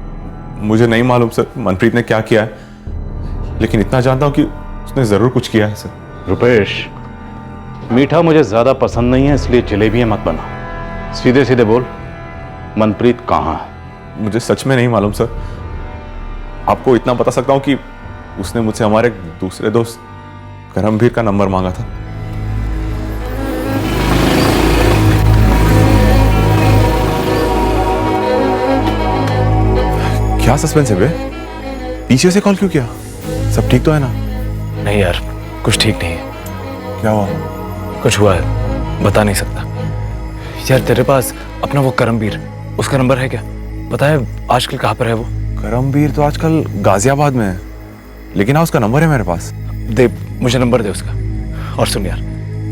मुझे नहीं मालूम सर मनप्रीत ने क्या किया है, लेकिन इतना जानता हूं कि उसने जरूर कुछ किया है सर। रुपेश, मीठा मुझे ज्यादा पसंद नहीं है, इसलिए जलेबियां मत बना। सीधे सीधे बोल, मनप्रीत कहाँ है? मुझे सच में नहीं मालूम सर। आपको इतना बता सकता हूं कि उसने मुझसे हमारे दूसरे दोस्त करमवीर का नंबर मांगा था। क्या सस्पेंस है बे? पीछे से कॉल क्यों किया? सब ठीक तो है ना? नहीं यार, कुछ ठीक नहीं है। क्या हुआ? कुछ हुआ है, बता नहीं सकता। यार तेरे पास अपना वो करमवीर, उसका नंबर है क्या? पता है आजकल कहाँ पर है वो? करमवीर तो आजकल गाजियाबाद में है, लेकिन हाँ उसका नंबर है मेरे पास। दे, मुझे नंबर दे उसका। और सुन यार,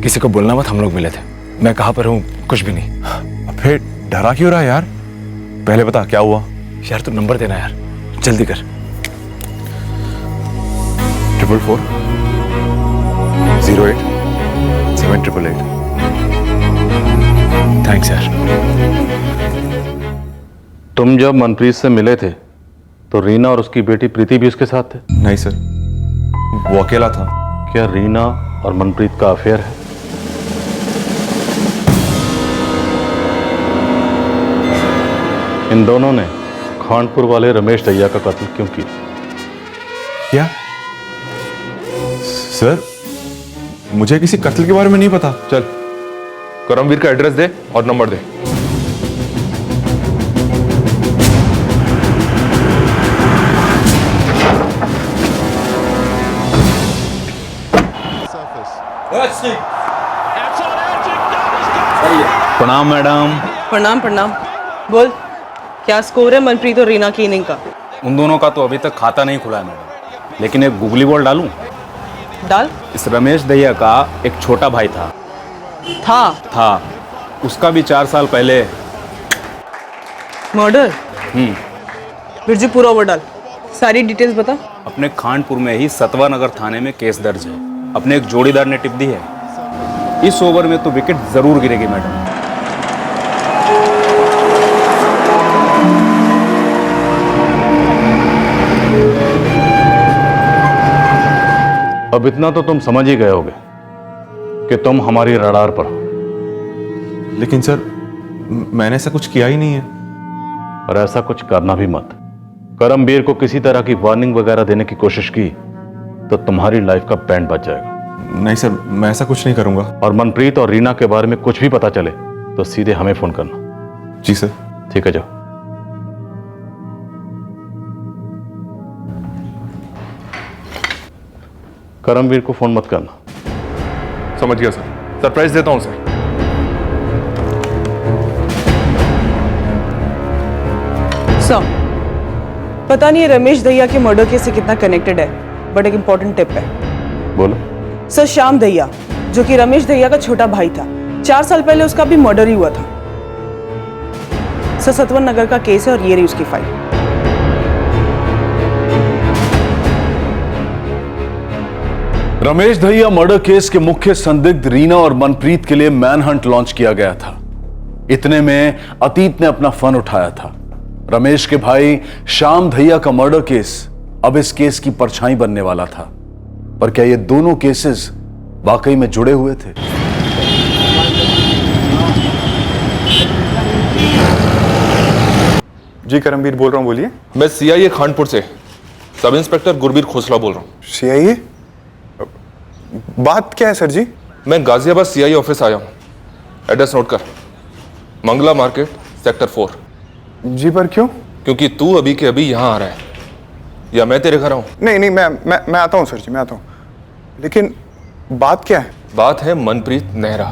किसी को बोलना मत, हम लोग मिले थे। मैं कहाँ पर हूँ कुछ भी नहीं। फिर डरा क्यों रहा यार? पहले बता क्या हुआ। यार तू नंबर देना यार, जल्दी कर। 444 08 7888। थैंक्स यार। तुम जब मनप्रीत से मिले थे तो रीना और उसकी बेटी प्रीति भी उसके साथ थे? नहीं सर, वो अकेला था। क्या रीना और मनप्रीत का अफेयर है? इन दोनों ने खानपुर वाले रमेश दहिया का कत्ल क्यों किया? क्या सर? मुझे किसी कत्ल के बारे में नहीं पता। चल करमवीर का एड्रेस दे और नंबर दे। प्रणाम मैडम। प्रणाम प्रणाम। बोल, क्या स्कोर है मनप्रीत और रीना की इनिंग का? उन दोनों का तो अभी तक खाता नहीं खुला है मैडम, लेकिन एक गूगली बॉल डालूं? डाल। इस रमेश दहिया का एक छोटा भाई था। उसका भी 4 साल पहले मर्डर। बिरजू पूरा ओवर डाल, सारी डिटेल्स बता। अपने खानपुर में ही सतवा नगर थाने में केस दर्ज है। अपने एक जोड़ीदार ने टिप दी है। इस ओवर में तो विकेट जरूर गिरेगी मैडम। अब इतना तो तुम समझ ही गए होगे कि तुम हमारी रडार पर हो। लेकिन सर मैंने ऐसा कुछ किया ही नहीं है। और ऐसा कुछ करना भी मत। करमवीर को किसी तरह की वार्निंग वगैरह देने की कोशिश की तो तुम्हारी लाइफ का बैंड बच जाएगा। नहीं सर, मैं ऐसा कुछ नहीं करूंगा। और मनप्रीत और रीना के बारे में कुछ भी पता चले तो सीधे हमें फोन करना। जी सर। ठीक है, जाओ। करमवीर को फोन मत करना। समझ गया सर, सरप्राइज देता हूं सर। सर, पता नहीं रमेश दहिया के मर्डर केस से कितना कनेक्टेड है, बट एक इंपॉर्टेंट टिप है। बोलो। सर, श्याम दहिया जो कि रमेश दहिया का छोटा भाई था, 4 साल पहले उसका भी मर्डर ही हुआ था। सर, सतवन नगर का केस है और ये रही उसकी file. Ramesh Dahiya murder case के मुख्य संदिग्ध रीना और मनप्रीत के लिए मैनहंट लॉन्च किया गया था। इतने में अतीत ने अपना फन उठाया था। रमेश के भाई श्याम दहिया का मर्डर केस अब इस केस की परछाई बनने वाला था। पर क्या ये दोनों केसेस वाकई में जुड़े हुए थे? जी करमवीर बोल रहा हूँ, बोलिए। मैं सीआईए खानपुर से सब इंस्पेक्टर गुरबीर खोसला बोल रहा हूँ। सीआईए? बात क्या है सर जी? मैं गाजियाबाद सीआईए ऑफिस आया हूँ। एड्रेस नोट कर, मंगला मार्केट सेक्टर 4। जी, पर क्यों? क्योंकि तू अभी के अभी यहाँ आ रहा है, या मैं तेरे घर आऊँ? नहीं, मैं आता हूँ सर जी, मैं आता हूँ। लेकिन बात क्या है? बात है मनप्रीत नेहरा।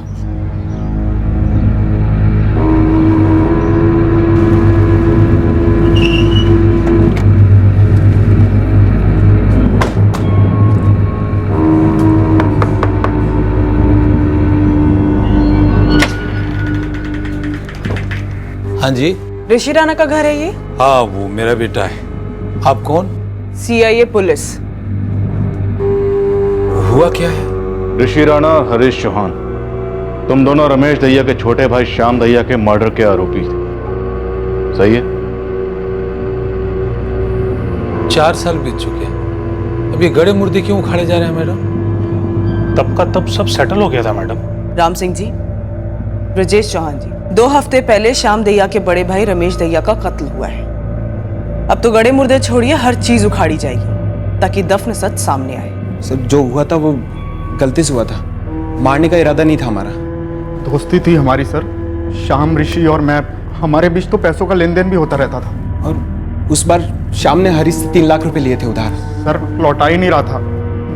हाँ जी। ऋषि राणा का घर है ये? हाँ, वो मेरा बेटा है। आप कौन? CIA police. हुआ क्या है? ऋषि राणा और हरीश चौहान, तुम दोनों रमेश दहिया के छोटे भाई श्याम दहिया के मर्डर के आरोपी थे, सही है? 4 साल बीत चुके हैं, अभी गड़े मुर्दे क्यों उखाड़े जा रहे हैं मैडम? तब का तब सब सेटल हो गया था मैडम। राम सिंह जी, ब्रजेश चौहान जी, 2 हफ्ते पहले श्याम दहिया के बड़े भाई रमेश दहिया का कत्ल हुआ है। अब तो गड़े मुर्दे छोड़िए, हर चीज उखाड़ी जाएगी ताकि दफन सच सामने आए। सब जो हुआ था वो गलती से हुआ था, मारने का इरादा नहीं था हमारा। दोस्ती थी हमारी सर, श्याम, ऋषि और मैं। हमारे बीच तो पैसों का लेन देन भी होता रहता था। और उस बार श्याम ने हरीश से 3 लाख रुपए लिए थे उधार। सर, लौटा ही नहीं रहा था,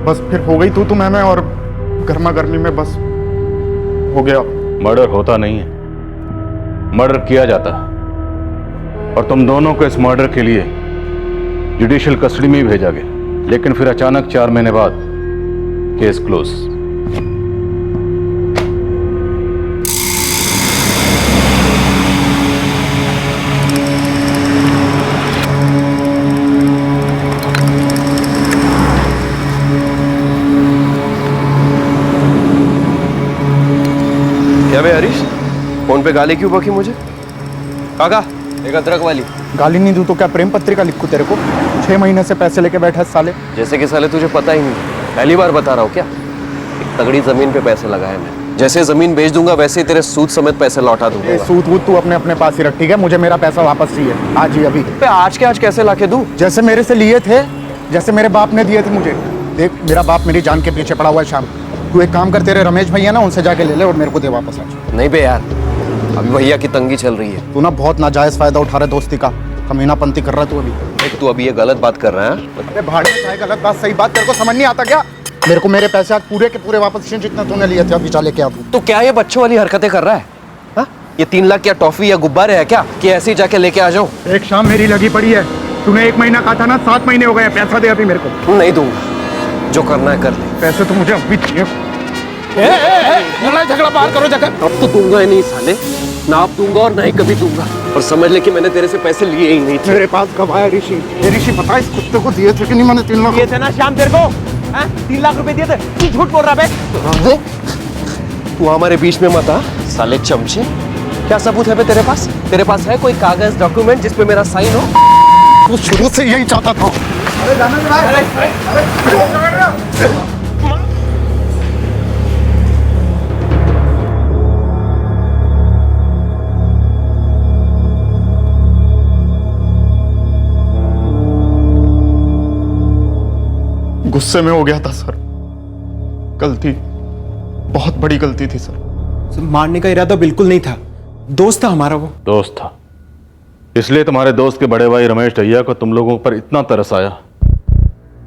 बस फिर हो गई तू मैं और गर्मा गर्मी में बस हो गया। मर्डर होता नहीं है, मर्डर किया जाता है। और तुम दोनों को इस मर्डर के लिए जुडिशियल कस्टडी में ही भेजा गया, लेकिन फिर अचानक 4 महीने बाद केस क्लोज। क्या बे हरीश, फोन पे गाली क्यों बकी मुझे? काका, एक अदरक वाली। गाली नहीं दूं तो क्या प्रेम पत्रिका लिखूं तेरे को? 6 महीने से पैसे लेके बैठा है साले। जैसे कि साले तुझे पता ही नहीं, पहली बार बता रहा हूँ क्या? एक तगड़ी जमीन पे पैसे लगाए मैं, जैसे जमीन बेच दूंगा वैसे ही तेरे सूद समेत पैसे लौटा दूंगा। सूद वूद तू अपने पास ही रख, ठीक है? मुझे मेरा पैसा वापस चाहिए, आज ही अभी। आज के आज कैसे लाके दूं? जैसे मेरे से लिए थे, जैसे मेरे बाप ने दिए थे मुझे। देख, मेरा बाप मेरी जान के पीछे पड़ा हुआ है श्याम। तू एक काम कर, तेरे रमेश भैया ना, उनसे जाके ले ले और मेरे को दे वापस आज। नहीं बे यार, अभी भैया की तंगी चल रही है। तू ना बहुत नाजायज फायदा उठा रहा है दोस्ती का, कमीनापंती कर रहा है तू अभी। देख, तू अभी ये गलत बात कर रहा है। अरे भाड़ में चाहे गलत बात सही बात तेरे को समझ नहीं आता क्या? मेरे को मेरे पैसे आज पूरे के पूरे वापस चाहिए, जितना तूने लिए थे अभी चाले क्या तू। तो क्या ये बच्चों वाली हरकतें कर रहा है? हा? ये 3 लाख क्या टॉफी या गुब्बारे है क्या कि ऐसे ही जाके लेके आ जाऊं? एक शाम मेरी लगी पड़ी है, तूने 1 महीना कहा था ना, 7 महीने हो गए। पैसा दे अभी मेरे को। नहीं दूंगा, जो करना है कर ले। पैसे तो मुझे अभी चाहिए। लड़ाई झगड़ा बाहर करो जाकर। अब तो दूंगा ही नहीं साले, ना अब दूंगा और ना ही कभी दूंगा। और समझ ले कि मैंने तेरे से पैसे लिए ही नहीं थे। मेरे पास कब आया ऋषि? ये ऋषि पता इस कुत्ते को दिए थे कि नहीं? मैंने 3 लाख दिए थे ना श्याम तेरे को? 3 लाख रुपए दिए थे। तू झूठ बोल रहा बे? तू हमारे बीच में मत आ साले चमचे। क्या सबूत है बे तेरे पास? तेरे पास है कोई कागज डॉक्यूमेंट जिसपे मेरा साइन हो? तू शुरू से यही चाहता था। अरे जाने दे भाई। गुस्से में हो गया था सर, गलती, बहुत बड़ी गलती थी सर। मारने का इरादा बिल्कुल नहीं था, दोस्त था हमारा। वो दोस्त था, इसलिए तुम्हारे दोस्त के बड़े भाई रमेश दहिया को तुम लोगों पर इतना तरस आया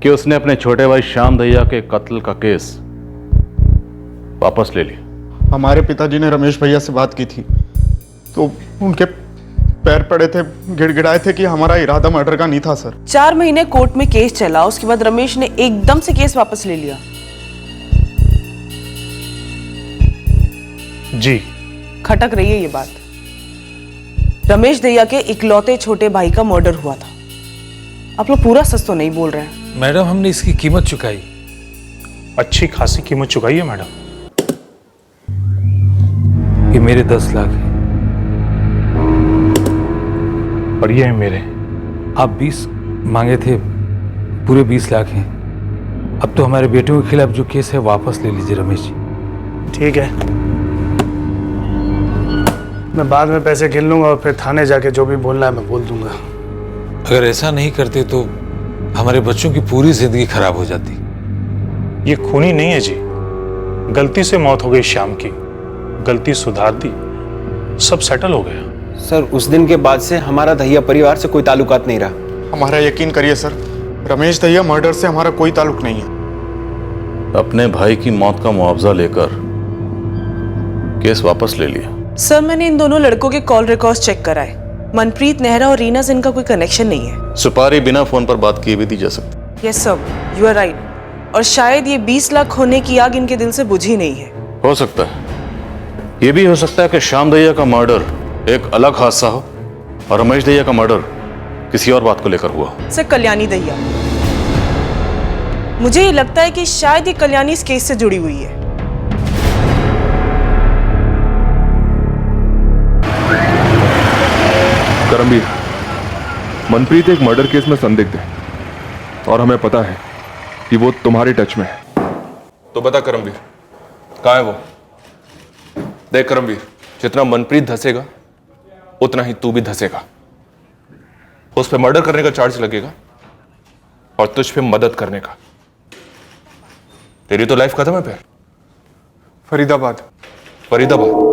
कि उसने अपने छोटे भाई श्याम दैया के कत्ल का केस वापस ले लिया। हमारे पिताजी ने रमेश भैया से बात की थी तो उनके पैर पड़े थे, गिड़गिड़ाए थे कि हमारा इरादा मर्डर का नहीं था सर। 4 महीने कोर्ट में केस चला, उसके बाद रमेश ने एकदम से केस वापस ले लिया। जी खटक रही है ये बात। रमेश दैया के इकलौते छोटे भाई का मर्डर हुआ था। आप लोग पूरा सच तो नहीं बोल रहे हैं। मैडम, हमने इसकी कीमत चुकाई, अच्छी खासी कीमत चुकाई है मैडम। ये मेरे 10 लाख है और ये है मेरे। आप 20 मांगे थे, पूरे 20 लाख हैं। अब तो हमारे बेटों के खिलाफ जो केस है वापस ले लीजिए रमेश जी। ठीक है, मैं बाद में पैसे गिन लूंगा और फिर थाने जाके जो भी बोलना है मैं बोल दूंगा। अगर ऐसा नहीं करते तो हमारे बच्चों की पूरी जिंदगी खराब हो जाती। ये खूनी नहीं है जी, गलती से मौत हो गई श्याम की, गलती सुधार दी, सब सेटल हो गया। सर, उस दिन के बाद से हमारा दहिया परिवार से कोई ताल्लुकात नहीं रहा। हमारा यकीन करिए सर, रमेश दैया मर्डर से हमारा कोई ताल्लुक नहीं है। अपने भाई की मौत का मुआवजा लेकर केस वापस ले लिया। सर, मैंने इन दोनों लड़कों के कॉल रिकॉर्ड्स चेक कराए। मनप्रीत नेहरा और रीना से इनका कोई कनेक्शन नहीं है। सुपारी बिना फोन पर बात किए भी दी जा सकती। Yes sir, you are right. और शायद ये 20 लाख होने की आग इनके दिल से बुझी नहीं है। हो सकता है, ये भी हो सकता है कि श्याम दैया का मर्डर एक अलग हादसा हो और रमेश दैया का मर्डर किसी और बात को लेकर हुआ हो। सर, कल्याणी दैया, मुझे ये लगता है कि शायद ये कल्याणी इस केस से जुड़ी हुई है। करमवीर, मनप्रीत एक मर्डर केस में संदिग्ध है और हमें पता है कि वो तुम्हारे टच में है। तो बता करमवीर, कहाँ है वो? देख करमवीर, जितना मनप्रीत धसेगा उतना ही तू भी धसेगा। उस पे मर्डर करने का चार्ज लगेगा और तुझ पे मदद करने का। तेरी तो लाइफ खत्म है फिर। फरीदाबाद। फरीदाबाद?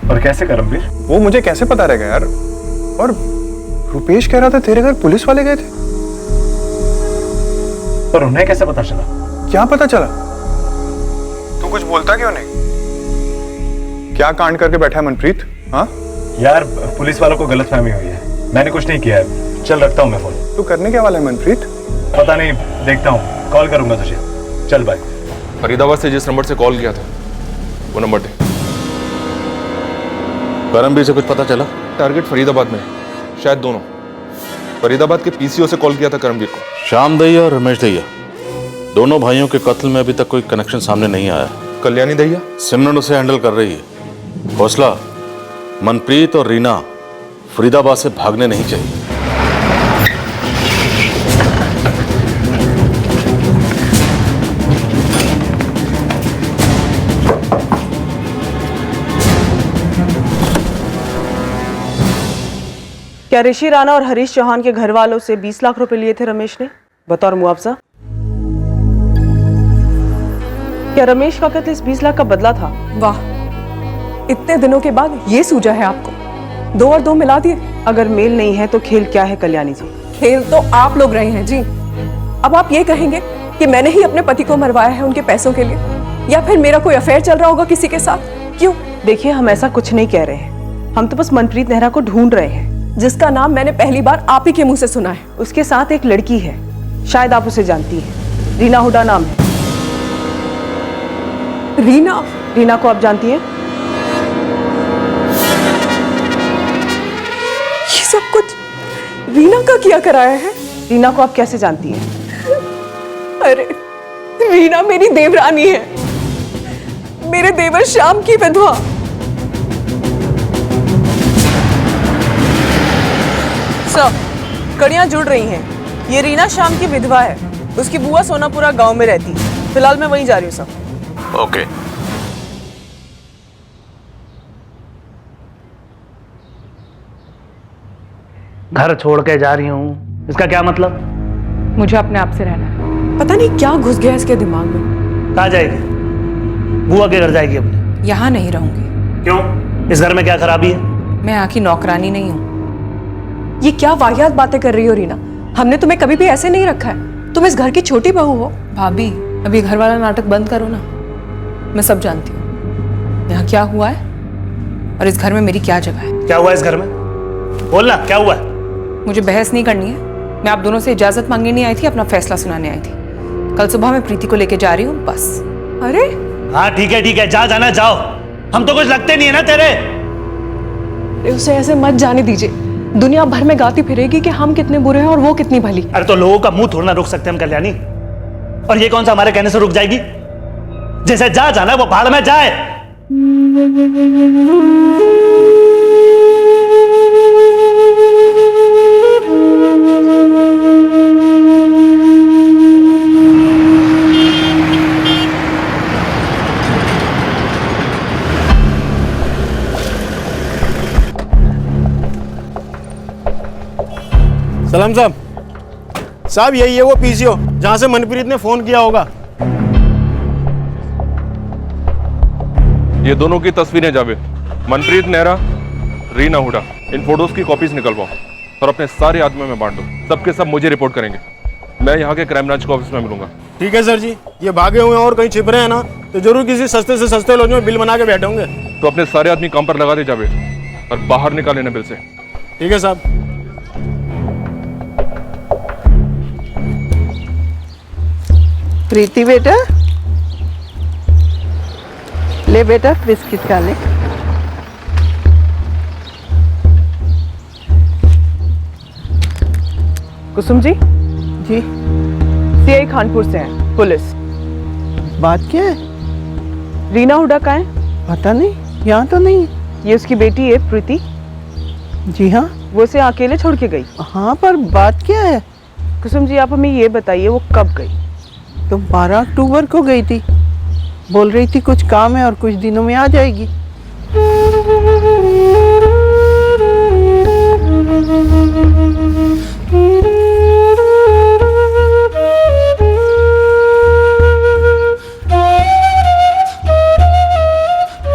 और कैसे करमवीर? वो मुझे कैसे पता रहेगा यार? और रुपेश कह रहा था तेरे घर पुलिस वाले गए थे। पर उन्हें कैसे पता चला? क्या पता चला? तू कुछ बोलता क्यों नहीं? क्या कांड करके बैठा है मनप्रीत? हाँ यार, पुलिस वालों को गलतफहमी हुई है, मैंने कुछ नहीं किया है। चल, रखता हूँ मैं फोन। तू करने क्या वाला है मनप्रीत? पता नहीं, देखता हूँ, कॉल करूंगा तुझे। चल बाय। फरीदाबाद से जिस नंबर से कॉल किया था वो नंबर दे। करमवीर से कुछ पता चला? टारगेट फरीदाबाद में है, शायद दोनों। फरीदाबाद के पीसीओ से कॉल किया था करमवीर को। श्याम दैया और रमेश दैया दोनों भाइयों के कत्ल में अभी तक कोई कनेक्शन सामने नहीं आया। कल्याणी दैया? सिमरन उसे हैंडल कर रही है। हौसला, मनप्रीत और रीना फरीदाबाद से भागने नहीं चाहिए। क्या ऋषि राणा और हरीश चौहान के घर वालों से 20 लाख रुपए लिए थे रमेश ने बतौर मुआवजा? क्या रमेश का कत्ल इस 20 लाख का बदला था? वाह, इतने दिनों के बाद ये सूझा है आपको। 2 और 2 मिला दिए। अगर मेल नहीं है तो खेल क्या है कल्याणी जी? खेल तो आप लोग रहे हैं जी। अब आप ये कहेंगे कि मैंने ही अपने पति को मरवाया है उनके पैसों के लिए, या फिर मेरा कोई अफेयर चल रहा होगा किसी के साथ? क्यों? देखिए, हम ऐसा कुछ नहीं कह रहे हैं। हम तो बस मनप्रीत नेहरा को ढूंढ रहे हैं, जिसका नाम मैंने पहली बार आप ही के मुंह से सुना है। उसके साथ एक लड़की है, शायद आप उसे जानती हैं। रीना हुडा नाम है। रीना? रीना को आप जानती हैं? ये सब कुछ रीना का किया कराया है? रीना को आप कैसे जानती हैं? अरे, रीना मेरी देवरानी है, मेरे देवर श्याम की विधवा। सर, कड़ियां जुड़ रही हैं। ये रीना श्याम की विधवा है। उसकी बुआ सोनापुरा गांव में रहती है। फिलहाल मैं वहीं जा रही हूँ सर। ओके। घर छोड़ के जा रही हूँ, इसका क्या मतलब? मुझे अपने आप से रहना है। पता नहीं क्या घुस गया इसके दिमाग में। कहाँ जाएगी? बुआ के घर जाएगी अपने? यहाँ नहीं रहूंगी। क्यों? इस घर में क्या खराबी है? मैं यहाँ की नौकरानी नहीं हूँ। ये क्या वाहियात बातें कर रही हो रीना? हमने तुम्हें कभी भी ऐसे नहीं रखा है। तुम इस घर की छोटी बहू हो। भाभी, अभी घर वाला नाटक बंद करो ना। मैं सब जानती हूँ यहाँ क्या हुआ है और इस घर में मेरी क्या जगह है। क्या हुआ इस घर में? बोलना, क्या हुआ है? मुझे बहस नहीं करनी है। मैं आप दोनों से इजाजत मांगने नहीं आई थी, अपना फैसला सुनाने आई थी। कल सुबह मैं प्रीति को लेके जा रही हूँ, बस। अरे हाँ ठीक है, जा जाना जाओ। हम तो कुछ लगते नहीं है ना तेरे। उसे ऐसे मत जाने दीजिए। दुनिया भर में गाती फिरेगी कि हम कितने बुरे हैं और वो कितनी भली। अरे तो लोगों का मुंह थोड़ा ना रोक सकते हम कल्याणी, और ये कौन सा हमारे कहने से रुक जाएगी? जैसे जा जाना वो भाड़ में जाए। सलाम साहब, यही है वो पीसीओ जहां से मनप्रीत ने फोन किया होगा। ये दोनों की तस्वीरें जावेद, मनप्रीत नेहरा, रीना हुडा, इन फोटोज की कॉपीज निकलवाओ और अपने सारे आदमियों में बांट दो। सबके सब मुझे रिपोर्ट करेंगे। मैं यहाँ के क्राइम ब्रांच के ऑफिस में मिलूंगा। ठीक है सर जी। ये भागे हुए और कहीं छिप रहे हैं ना, तो जरूर किसी सस्ते से सस्ते लॉज में बिल बना के बैठे होंगे। तो अपने सारे आदमी काम पर लगा दे जावेद और बाहर निकाल लेना बिल से। ठीक है साहब। प्रीति बेटा, ले बेटा बिस्किट खा ले। कुसुम जी? जी। सीआई खानपुर से हैं, पुलिस। बात क्या है? रीना हुडा कहाँ है? पता नहीं, यहाँ तो नहीं। ये उसकी बेटी है प्रीति। जी हाँ। वो उसे अकेले छोड़ के गई। हाँ, पर बात क्या है? कुसुम जी, आप हमें ये बताइए वो कब गई? तो 12 अक्टूबर को गई थी। बोल रही थी कुछ काम है और कुछ दिनों में आ जाएगी।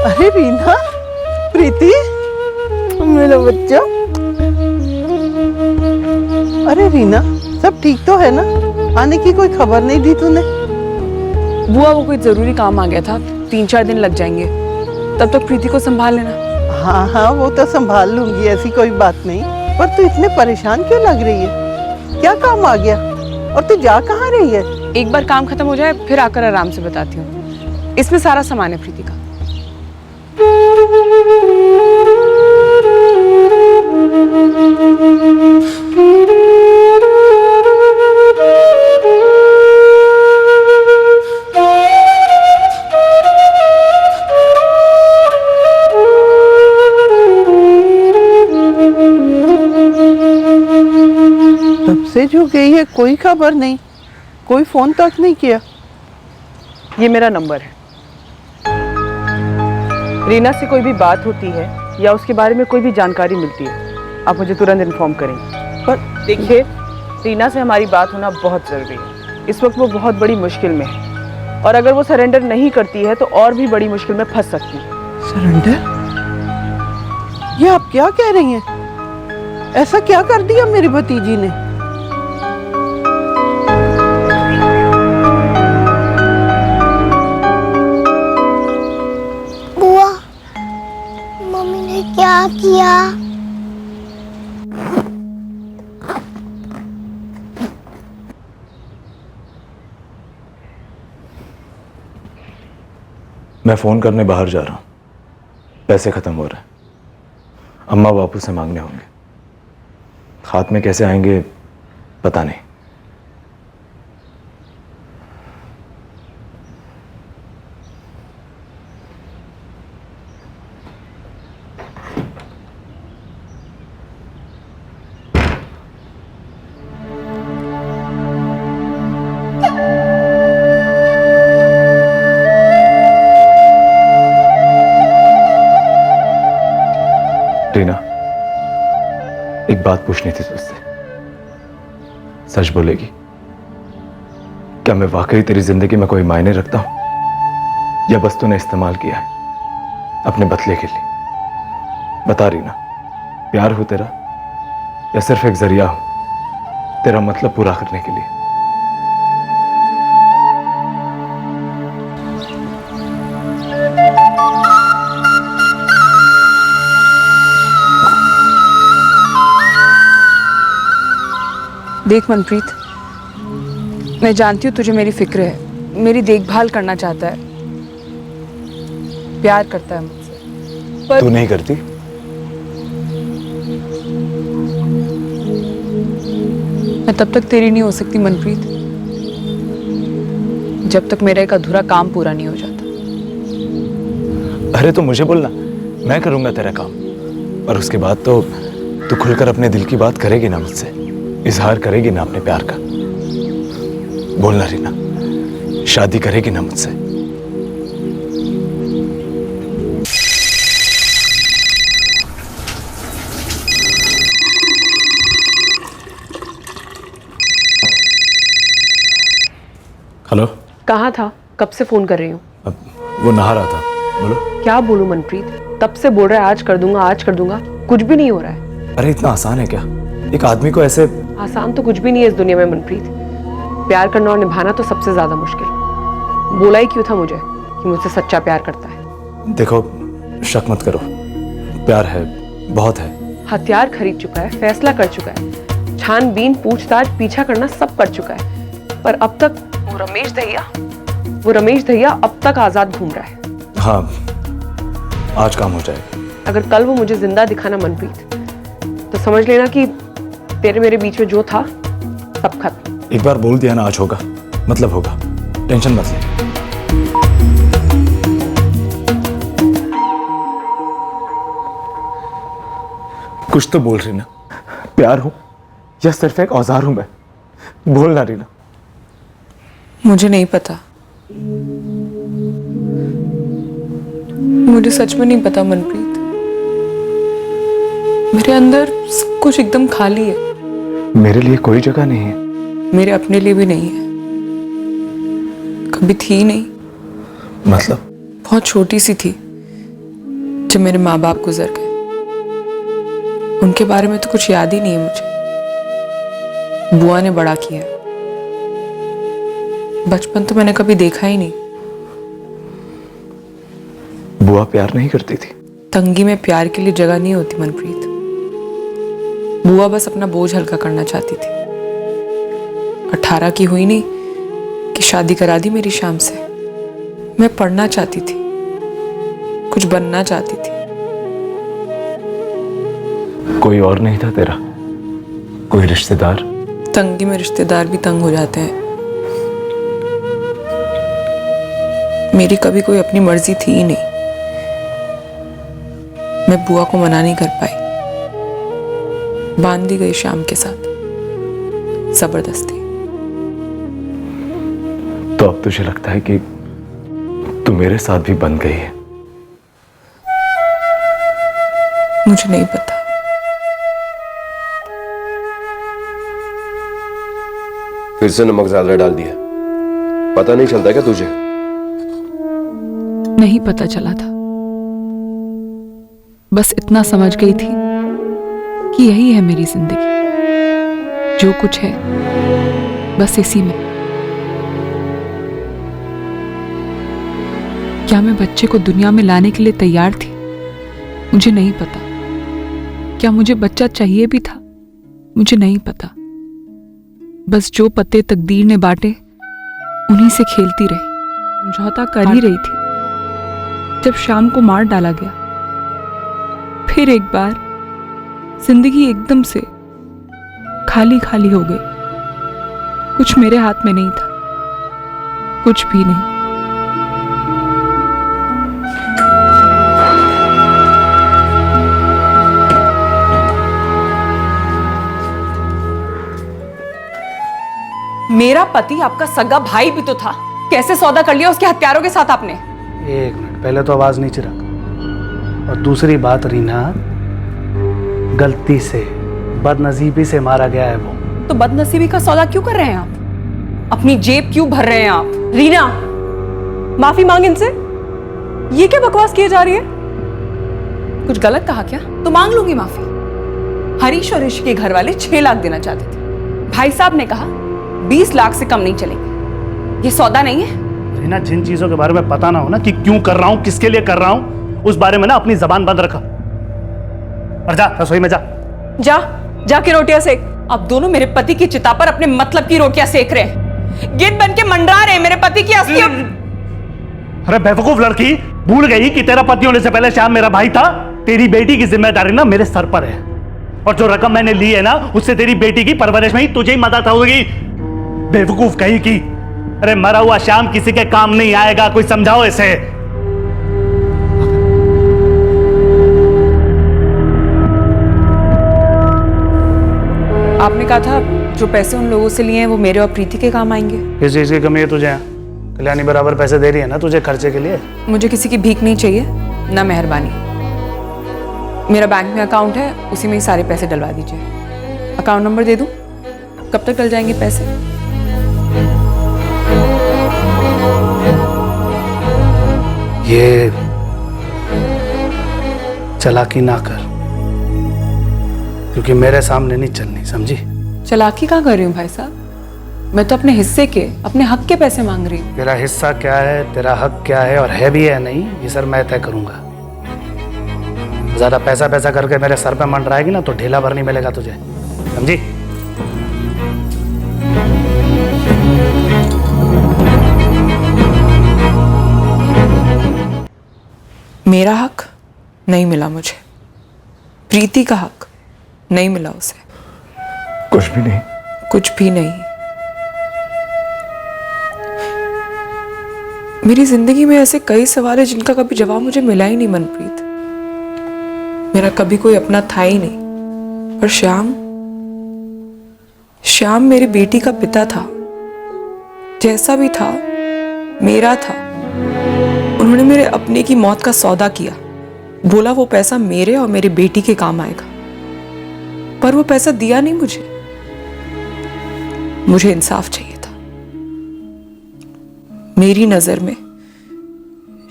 अरे रीना, प्रीति, मेरा बच्चा। अरे रीना, सब ठीक तो है ना? आने की कोई खबर नहीं दी तूने? बुआ, वो कोई जरूरी काम आ गया था, 3-4 दिन लग जाएंगे। तब तक प्रीति को संभाल लेना। हाँ हाँ, वो तो संभाल लूंगी, ऐसी कोई बात नहीं। पर तू इतने परेशान क्यों लग रही है? क्या काम आ गया? और तू जा कहाँ रही है? एक बार काम खत्म हो जाए फिर आकर आराम से बताती हूँ। इसमें सारा सामान है प्रीति का। तब से जो गई है कोई खबर नहीं, कोई फोन तक नहीं किया। ये मेरा नंबर है। रीना से कोई भी बात होती है या उसके बारे में कोई भी जानकारी मिलती है, आप मुझे तुरंत इन्फॉर्म करेंगे। पर देखिए, रीना से हमारी बात होना बहुत ज़रूरी है। इस वक्त वो बहुत बड़ी मुश्किल में है और अगर वो सरेंडर नहीं करती है तो और भी बड़ी मुश्किल में फंस सकती है। सरेंडर? ये आप क्या कह रही हैं? ऐसा क्या कर दिया मेरी भतीजी ने? बुआ, मम्मी ने क्या किया? मैं फोन करने बाहर जा रहा हूं। पैसे खत्म हो रहे हैं, अम्मा बापू से मांगने होंगे। हाथ में कैसे आएंगे पता नहीं। रीना, एक बात पूछनी थी तुझसे। सच बोलेगी? क्या मैं वाकई तेरी जिंदगी में कोई मायने रखता हूं या बस तूने इस्तेमाल किया है? अपने बदले के लिए। बता रही ना, प्यार हो तेरा या सिर्फ एक जरिया हो तेरा मतलब पूरा करने के लिए? देख मनप्रीत, मैं जानती हूँ तुझे मेरी फिक्र है, मेरी देखभाल करना चाहता है, प्यार करता है मुझसे, पर तू नहीं करती? मैं तब तक तेरी नहीं हो सकती मनप्रीत, जब तक मेरा एक अधूरा काम पूरा नहीं हो जाता। अरे तो मुझे बोलना, मैं करूंगा तेरा काम, और उसके बाद तो तू खुलकर अपने दिल की बात करेगी ना मुझसे, इजहार करेगी ना अपने प्यार का। बोलना रीना, शादी करेगी ना मुझसे? हेलो। कहाँ था? कब से फोन कर रही हूँ। वो नहा रहा था। बोलो। क्या बोलूं मनप्रीत, तब से बोल रहा है आज कर दूंगा, आज कर दूंगा, कुछ भी नहीं हो रहा है। अरे इतना आसान है क्या एक आदमी को ऐसे? आसान तो कुछ भी नहीं है इस दुनिया में मनप्रीत, प्यार करना और निभाना तो सबसे ज्यादा मुश्किल। बोला ही क्यों था मुझे कि मुझसे सच्चा प्यार करता है? देखो, शक मत करो, प्यार है, बहुत है। हथियार खरीद चुका है, फैसला कर चुका है, छानबीन पूछताछ पीछा करना सब कर चुका है, पर अब तक वो रमेश दहिया अब तक आजाद घूम रहा है। हाँ, आज काम हो जाएगा। अगर कल वो मुझे जिंदा दिखाना मनप्रीत, तो समझ लेना कि तेरे मेरे बीच में जो था सब खत्म। एक बार बोल दिया ना आज होगा, मतलब होगा, टेंशन मत ले। कुछ तो बोल रही ना, प्यार हूं या सिर्फ एक औजार हूं मैं? बोलना रीना। मुझे नहीं पता, मुझे सच में नहीं पता मनप्रीत, मेरे अंदर सब कुछ एकदम खाली है। मेरे लिए कोई जगह नहीं है? मेरे अपने लिए भी नहीं है, कभी थी नहीं। मतलब? बहुत छोटी सी थी जब मेरे माँ बाप गुजर गए, उनके बारे में तो कुछ याद ही नहीं है मुझे। बुआ ने बड़ा किया, बचपन तो मैंने कभी देखा ही नहीं। बुआ प्यार नहीं करती थी? तंगी में प्यार के लिए जगह नहीं होती मनप्रीत, बुआ बस अपना बोझ हल्का करना चाहती थी। 18 की हुई नहीं कि शादी करा दी मेरी शाम से। मैं पढ़ना चाहती थी, कुछ बनना चाहती थी। कोई और नहीं था तेरा? कोई रिश्तेदार? तंगी में रिश्तेदार भी तंग हो जाते हैं। मेरी कभी कोई अपनी मर्जी थी ही नहीं। मैं बुआ को मना नहीं कर पाई, बांध दी गई शाम के साथ जबरदस्ती। तो अब तुझे लगता है कि तू मेरे साथ भी बंध गई है? मुझे नहीं पता। फिर से नमक ज्यादा डाल दिया, पता नहीं चलता क्या तुझे? नहीं पता चला था, बस इतना समझ गई थी कि यही है मेरी जिंदगी, जो कुछ है बस इसी में। क्या मैं बच्चे को दुनिया में लाने के लिए तैयार थी? मुझे नहीं पता। क्या मुझे बच्चा चाहिए भी था? मुझे नहीं पता। बस जो पत्ते तकदीर ने बांटे उन्हीं से खेलती रही, समझौता कर ही रही थी। जब शाम को मार डाला गया, फिर एक बार जिंदगी एकदम से खाली खाली हो गई। कुछ मेरे हाथ में नहीं था, कुछ भी नहीं। मेरा पति आपका सगा भाई भी तो था, कैसे सौदा कर लिया उसके हत्यारों के साथ आपने? एक मिनट, पहले तो आवाज नीचे रख, और दूसरी बात रीना, गलती से बदनसीबी से मारा गया है वो। तो बदनसीबी का सौदा क्यों कर रहे हैं आप? अपनी जेब क्यों भर रहे हैं आप? रीना, माफी मांग इनसे। ये क्या बकवास किए जा रही है? कुछ गलत कहा क्या? तो मांग लूंगी माफी। हरीश और ऋषि के घर वाले 6 लाख देना चाहते थे। भाई साहब ने कहा 20 लाख से कम नहीं चलेंगे। ये सौदा नहीं है। रीना, जिन चीजों के बारे में पता ना हो ना कि क्यों कर रहा हूं, किसके लिए कर रहा हूं, उस बारे में ना अपनी जबान बंद रखा। और जा रसोई में जा जाके रोटियां सेक। अब दोनों मेरे पति की चिता पर अपने मतलब की रोटियां सेक रहे हैं। गिद्ध बन के मंडरा रहे हैं मेरे पति की असली। अरे बेवकूफ लड़की, भूल गई कि तेरा पति होने से पहले श्याम मेरा भाई था। तेरी बेटी की जिम्मेदारी ना मेरे सर पर है, और जो रकम मैंने ली है ना, उससे तेरी बेटी की परवरिश में ही तुझे ही मदद होगी। बेवकूफ कहीं की। अरे मरा हुआ श्याम किसी के काम नहीं आएगा, कोई समझाओ इसे। आपने कहा था जो पैसे उन लोगों से लिए हैं वो मेरे और प्रीति के काम आएंगे। किस चीज की कमी है तुझे? कल्याणी बराबर पैसे दे रही है ना तुझे खर्चे के लिए। मुझे किसी की भीख नहीं चाहिए, ना मेहरबानी। मेरा बैंक में अकाउंट है, उसी में ही सारे पैसे डलवा दीजिए। अकाउंट नंबर दे दूं? कब तक डल जाएंगे पैसे? ये चालाकी ना कर, क्योंकि मेरे सामने नहीं चलनी, समझी? चालाकी कहाँ कर रही हूँ भाई साहब? मैं तो अपने हिस्से के, अपने हक के पैसे मांग रही हूँ। तेरा हिस्सा क्या है, तेरा हक क्या है, और है भी है नहीं, ये सर मैं तय करूंगा। ज्यादा पैसा करके मेरे सर पे मंडराएगी ना तो ढीला भर नहीं मिलेगा तुझे, समझी? मेरा हक नहीं मिला मुझे, प्रीति का हक नहीं मिला उसे। कुछ भी नहीं। कुछ भी नहीं। मेरी जिंदगी में ऐसे कई सवाल हैं जिनका कभी जवाब मुझे मिला ही नहीं मनप्रीत। मेरा कभी कोई अपना था ही नहीं। और श्याम मेरी बेटी का पिता था, जैसा भी था मेरा था। उन्होंने मेरे अपने की मौत का सौदा किया, बोला वो पैसा मेरे और मेरी बेटी के काम आएगा, पर वो पैसा दिया नहीं मुझे। मुझे इंसाफ चाहिए था। मेरी नजर में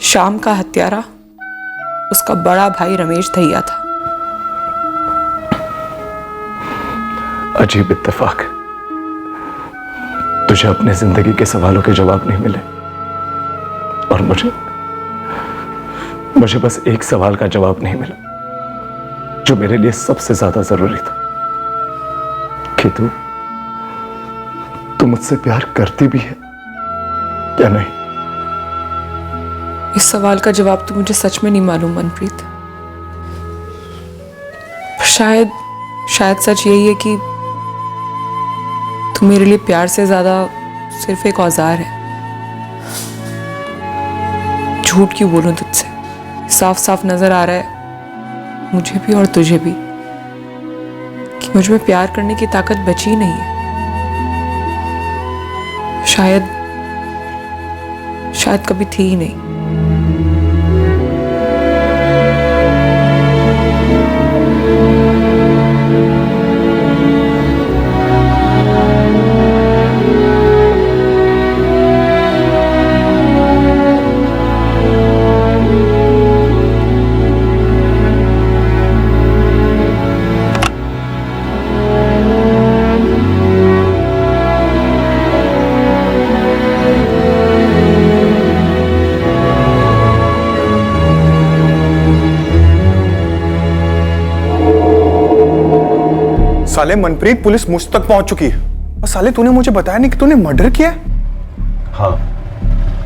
श्याम का हत्यारा उसका बड़ा भाई रमेश दहिया था। अजीब इत्तेफाक, तुझे अपने जिंदगी के सवालों के जवाब नहीं मिले, और मुझे बस एक सवाल का जवाब नहीं मिला जो मेरे लिए सबसे ज्यादा जरूरी था, कि तू मुझसे प्यार करती भी है या नहीं। इस सवाल का जवाब तो मुझे सच में नहीं मालूम मनप्रीत। शायद सच यही है कि तू मेरे लिए प्यार से ज्यादा सिर्फ एक औजार है। झूठ क्यों बोलूं तुझसे? साफ साफ नजर आ रहा है मुझे भी और तुझे भी कि मुझ में प्यार करने की ताकत बची नहीं है। शायद कभी थी ही नहीं। साले मनप्रीत, पुलिस मुझ तक पहुंच चुकी है। और साले तूने मुझे बताया नहीं कि तूने मर्डर किया है। हाँ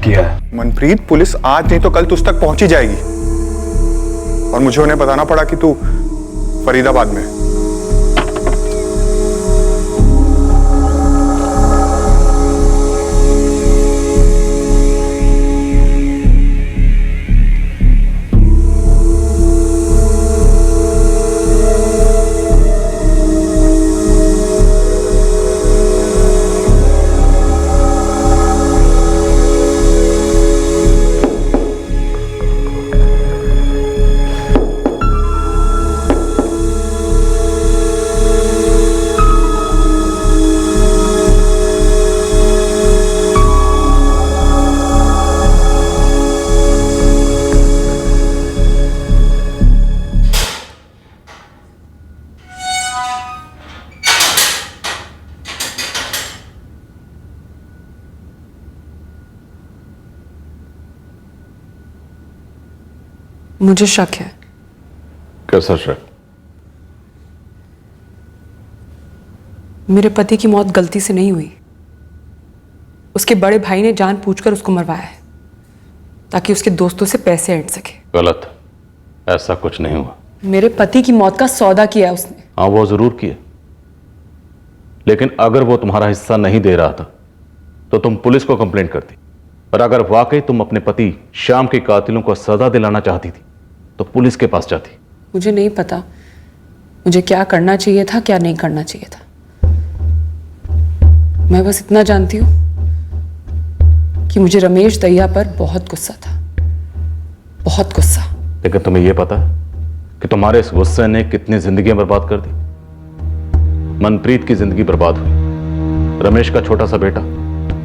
किया है। मनप्रीत, पुलिस आज नहीं तो कल तुझ तक पहुंच ही जाएगी, और मुझे उन्हें बताना पड़ा कि तू फरीदाबाद में। मुझे शक है। कैसा शक? मेरे पति की मौत गलती से नहीं हुई। उसके बड़े भाई ने जानबूझकर उसको मरवाया है ताकि उसके दोस्तों से पैसे ऐंठ सके। गलत, ऐसा कुछ नहीं हुआ। मेरे पति की मौत का सौदा किया उसने। हाँ, वो जरूर किया, लेकिन अगर वो तुम्हारा हिस्सा नहीं दे रहा था तो तुम पुलिस को कंप्लेंट करती। और अगर वाकई तुम अपने पति श्याम के कातिलों को सजा दिलाना चाहती थी तो पुलिस के पास जाती। मुझे नहीं पता मुझे क्या करना चाहिए था, क्या नहीं करना चाहिए था। मैं बस इतना जानती हूं कि मुझे रमेश दहिया पर बहुत गुस्सा था, बहुत गुस्सा। लेकिन तुम्हें यह पता है कि तुम्हारे इस गुस्से ने कितनी जिंदगियां बर्बाद कर दी? मनप्रीत की जिंदगी बर्बाद हुई, रमेश का छोटा सा बेटा,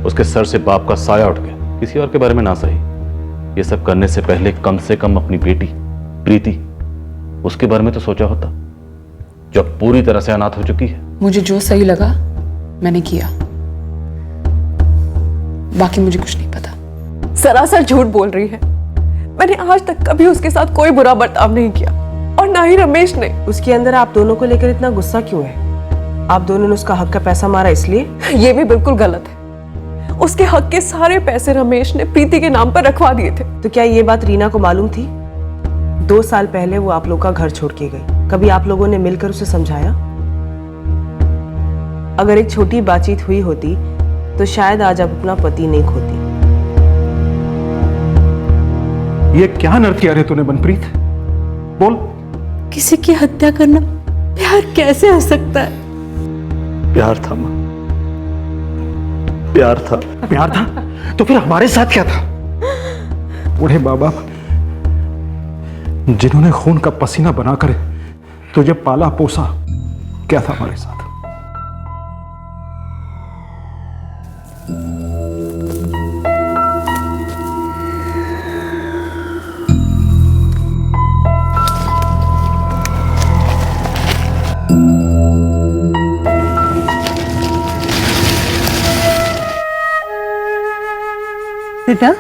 उसके सर से बाप का साया उठ गया। किसी और के बारे में ना सही, ये सब करने से पहले कम से कम अपनी बेटी प्रीति, उसके बारे में तो सोचा होता, जो पूरी तरह से अनाथ हो चुकी है। मुझे जो सही लगा मैंने किया, बाकी मुझे कुछ नहीं पता। सरासर झूठ बोल रही है। मैंने आज तक कभी उसके साथ कोई बुरा बर्ताव नहीं किया और ना ही रमेश ने। उसके अंदर आप दोनों को लेकर इतना गुस्सा क्यों है? आप दोनों ने उसका हक का पैसा मारा इसलिए? ये भी बिल्कुल गलत है। उसके हक के सारे पैसे रमेश ने प्रीति के नाम पर रखवा दिए थे। तो क्या ये बात रीना को मालूम थी? 2 साल पहले वो आप लोग का घर छोड़ के गई। कभी आप लोगों ने मिलकर उसे समझाया? अगर एक छोटी बातचीत हुई होती तो शायद आज आप अपना पति नहीं खोती। ये क्या नर्क किया रे तूने मनप्रीत? बोल। किसी की हत्या करना प्यार कैसे हो सकता है? प्यार था मां, प्यार था। प्यार था तो फिर हमारे साथ क्या था? बूढ़े माँ बाप जिन्होंने खून का पसीना बनाकर तुझे पाला पोसा, क्या था हमारे साथ? बेटा,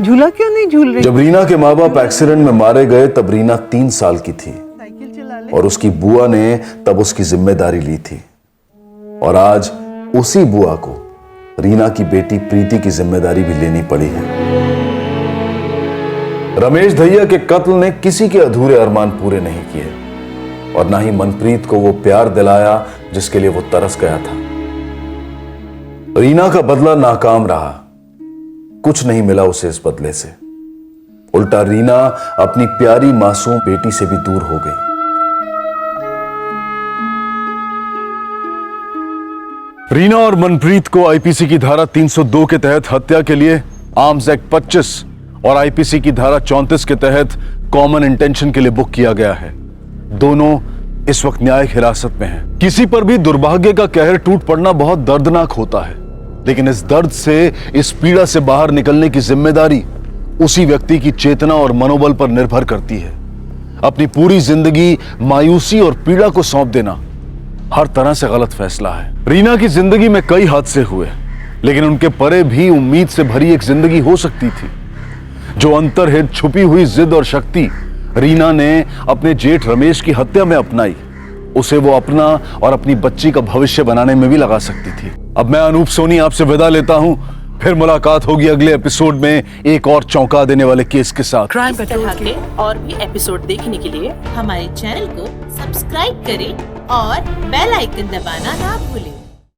झूला क्यों नहीं झूल रही? जब रीना के माँ बाप एक्सीडेंट में मारे गए तब रीना 3 साल की थी और उसकी बुआ ने तब उसकी जिम्मेदारी ली थी। और आज उसी बुआ को रीना की बेटी प्रीति की जिम्मेदारी भी लेनी पड़ी है। रमेश दहिया के कत्ल ने किसी के अधूरे अरमान पूरे नहीं किए और ना ही मनप्रीत को वो प्यार दिलाया जिसके लिए वो तरस गया था। रीना का बदला नाकाम रहा, कुछ नहीं मिला उसे इस बदले से। उल्टा रीना अपनी प्यारी मासूम बेटी से भी दूर हो गई। रीना और मनप्रीत को आईपीसी की धारा 302 के तहत हत्या के लिए आर्म्स एक्ट 25 और आईपीसी की धारा 34 के तहत कॉमन इंटेंशन के लिए बुक किया गया है। दोनों इस वक्त न्यायिक हिरासत में हैं। किसी पर भी दुर्भाग्य का कहर टूट पड़ना बहुत दर्दनाक होता है, लेकिन इस दर्द से, इस पीड़ा से बाहर निकलने की जिम्मेदारी उसी व्यक्ति की चेतना और मनोबल पर निर्भर करती है। अपनी पूरी जिंदगी मायूसी और पीड़ा को सौंप देना हर तरह से गलत फैसला है। रीना की जिंदगी में कई हादसे हुए, लेकिन उनके परे भी उम्मीद से भरी एक जिंदगी हो सकती थी। जो अंतर्हित छुपी हुई जिद और शक्ति रीना ने अपने जेठ रमेश की हत्या में अपनाई, उसे वो अपना और अपनी बच्ची का भविष्य बनाने में भी लगा सकती थी। अब मैं अनूप सोनी आपसे विदा लेता हूं, फिर मुलाकात होगी अगले एपिसोड में एक और चौंका देने वाले केस के साथ। क्राइम पेट्रोल के और भी एपिसोड देखने के लिए हमारे चैनल को सब्सक्राइब करें और बेल आइकन दबाना ना भूलें।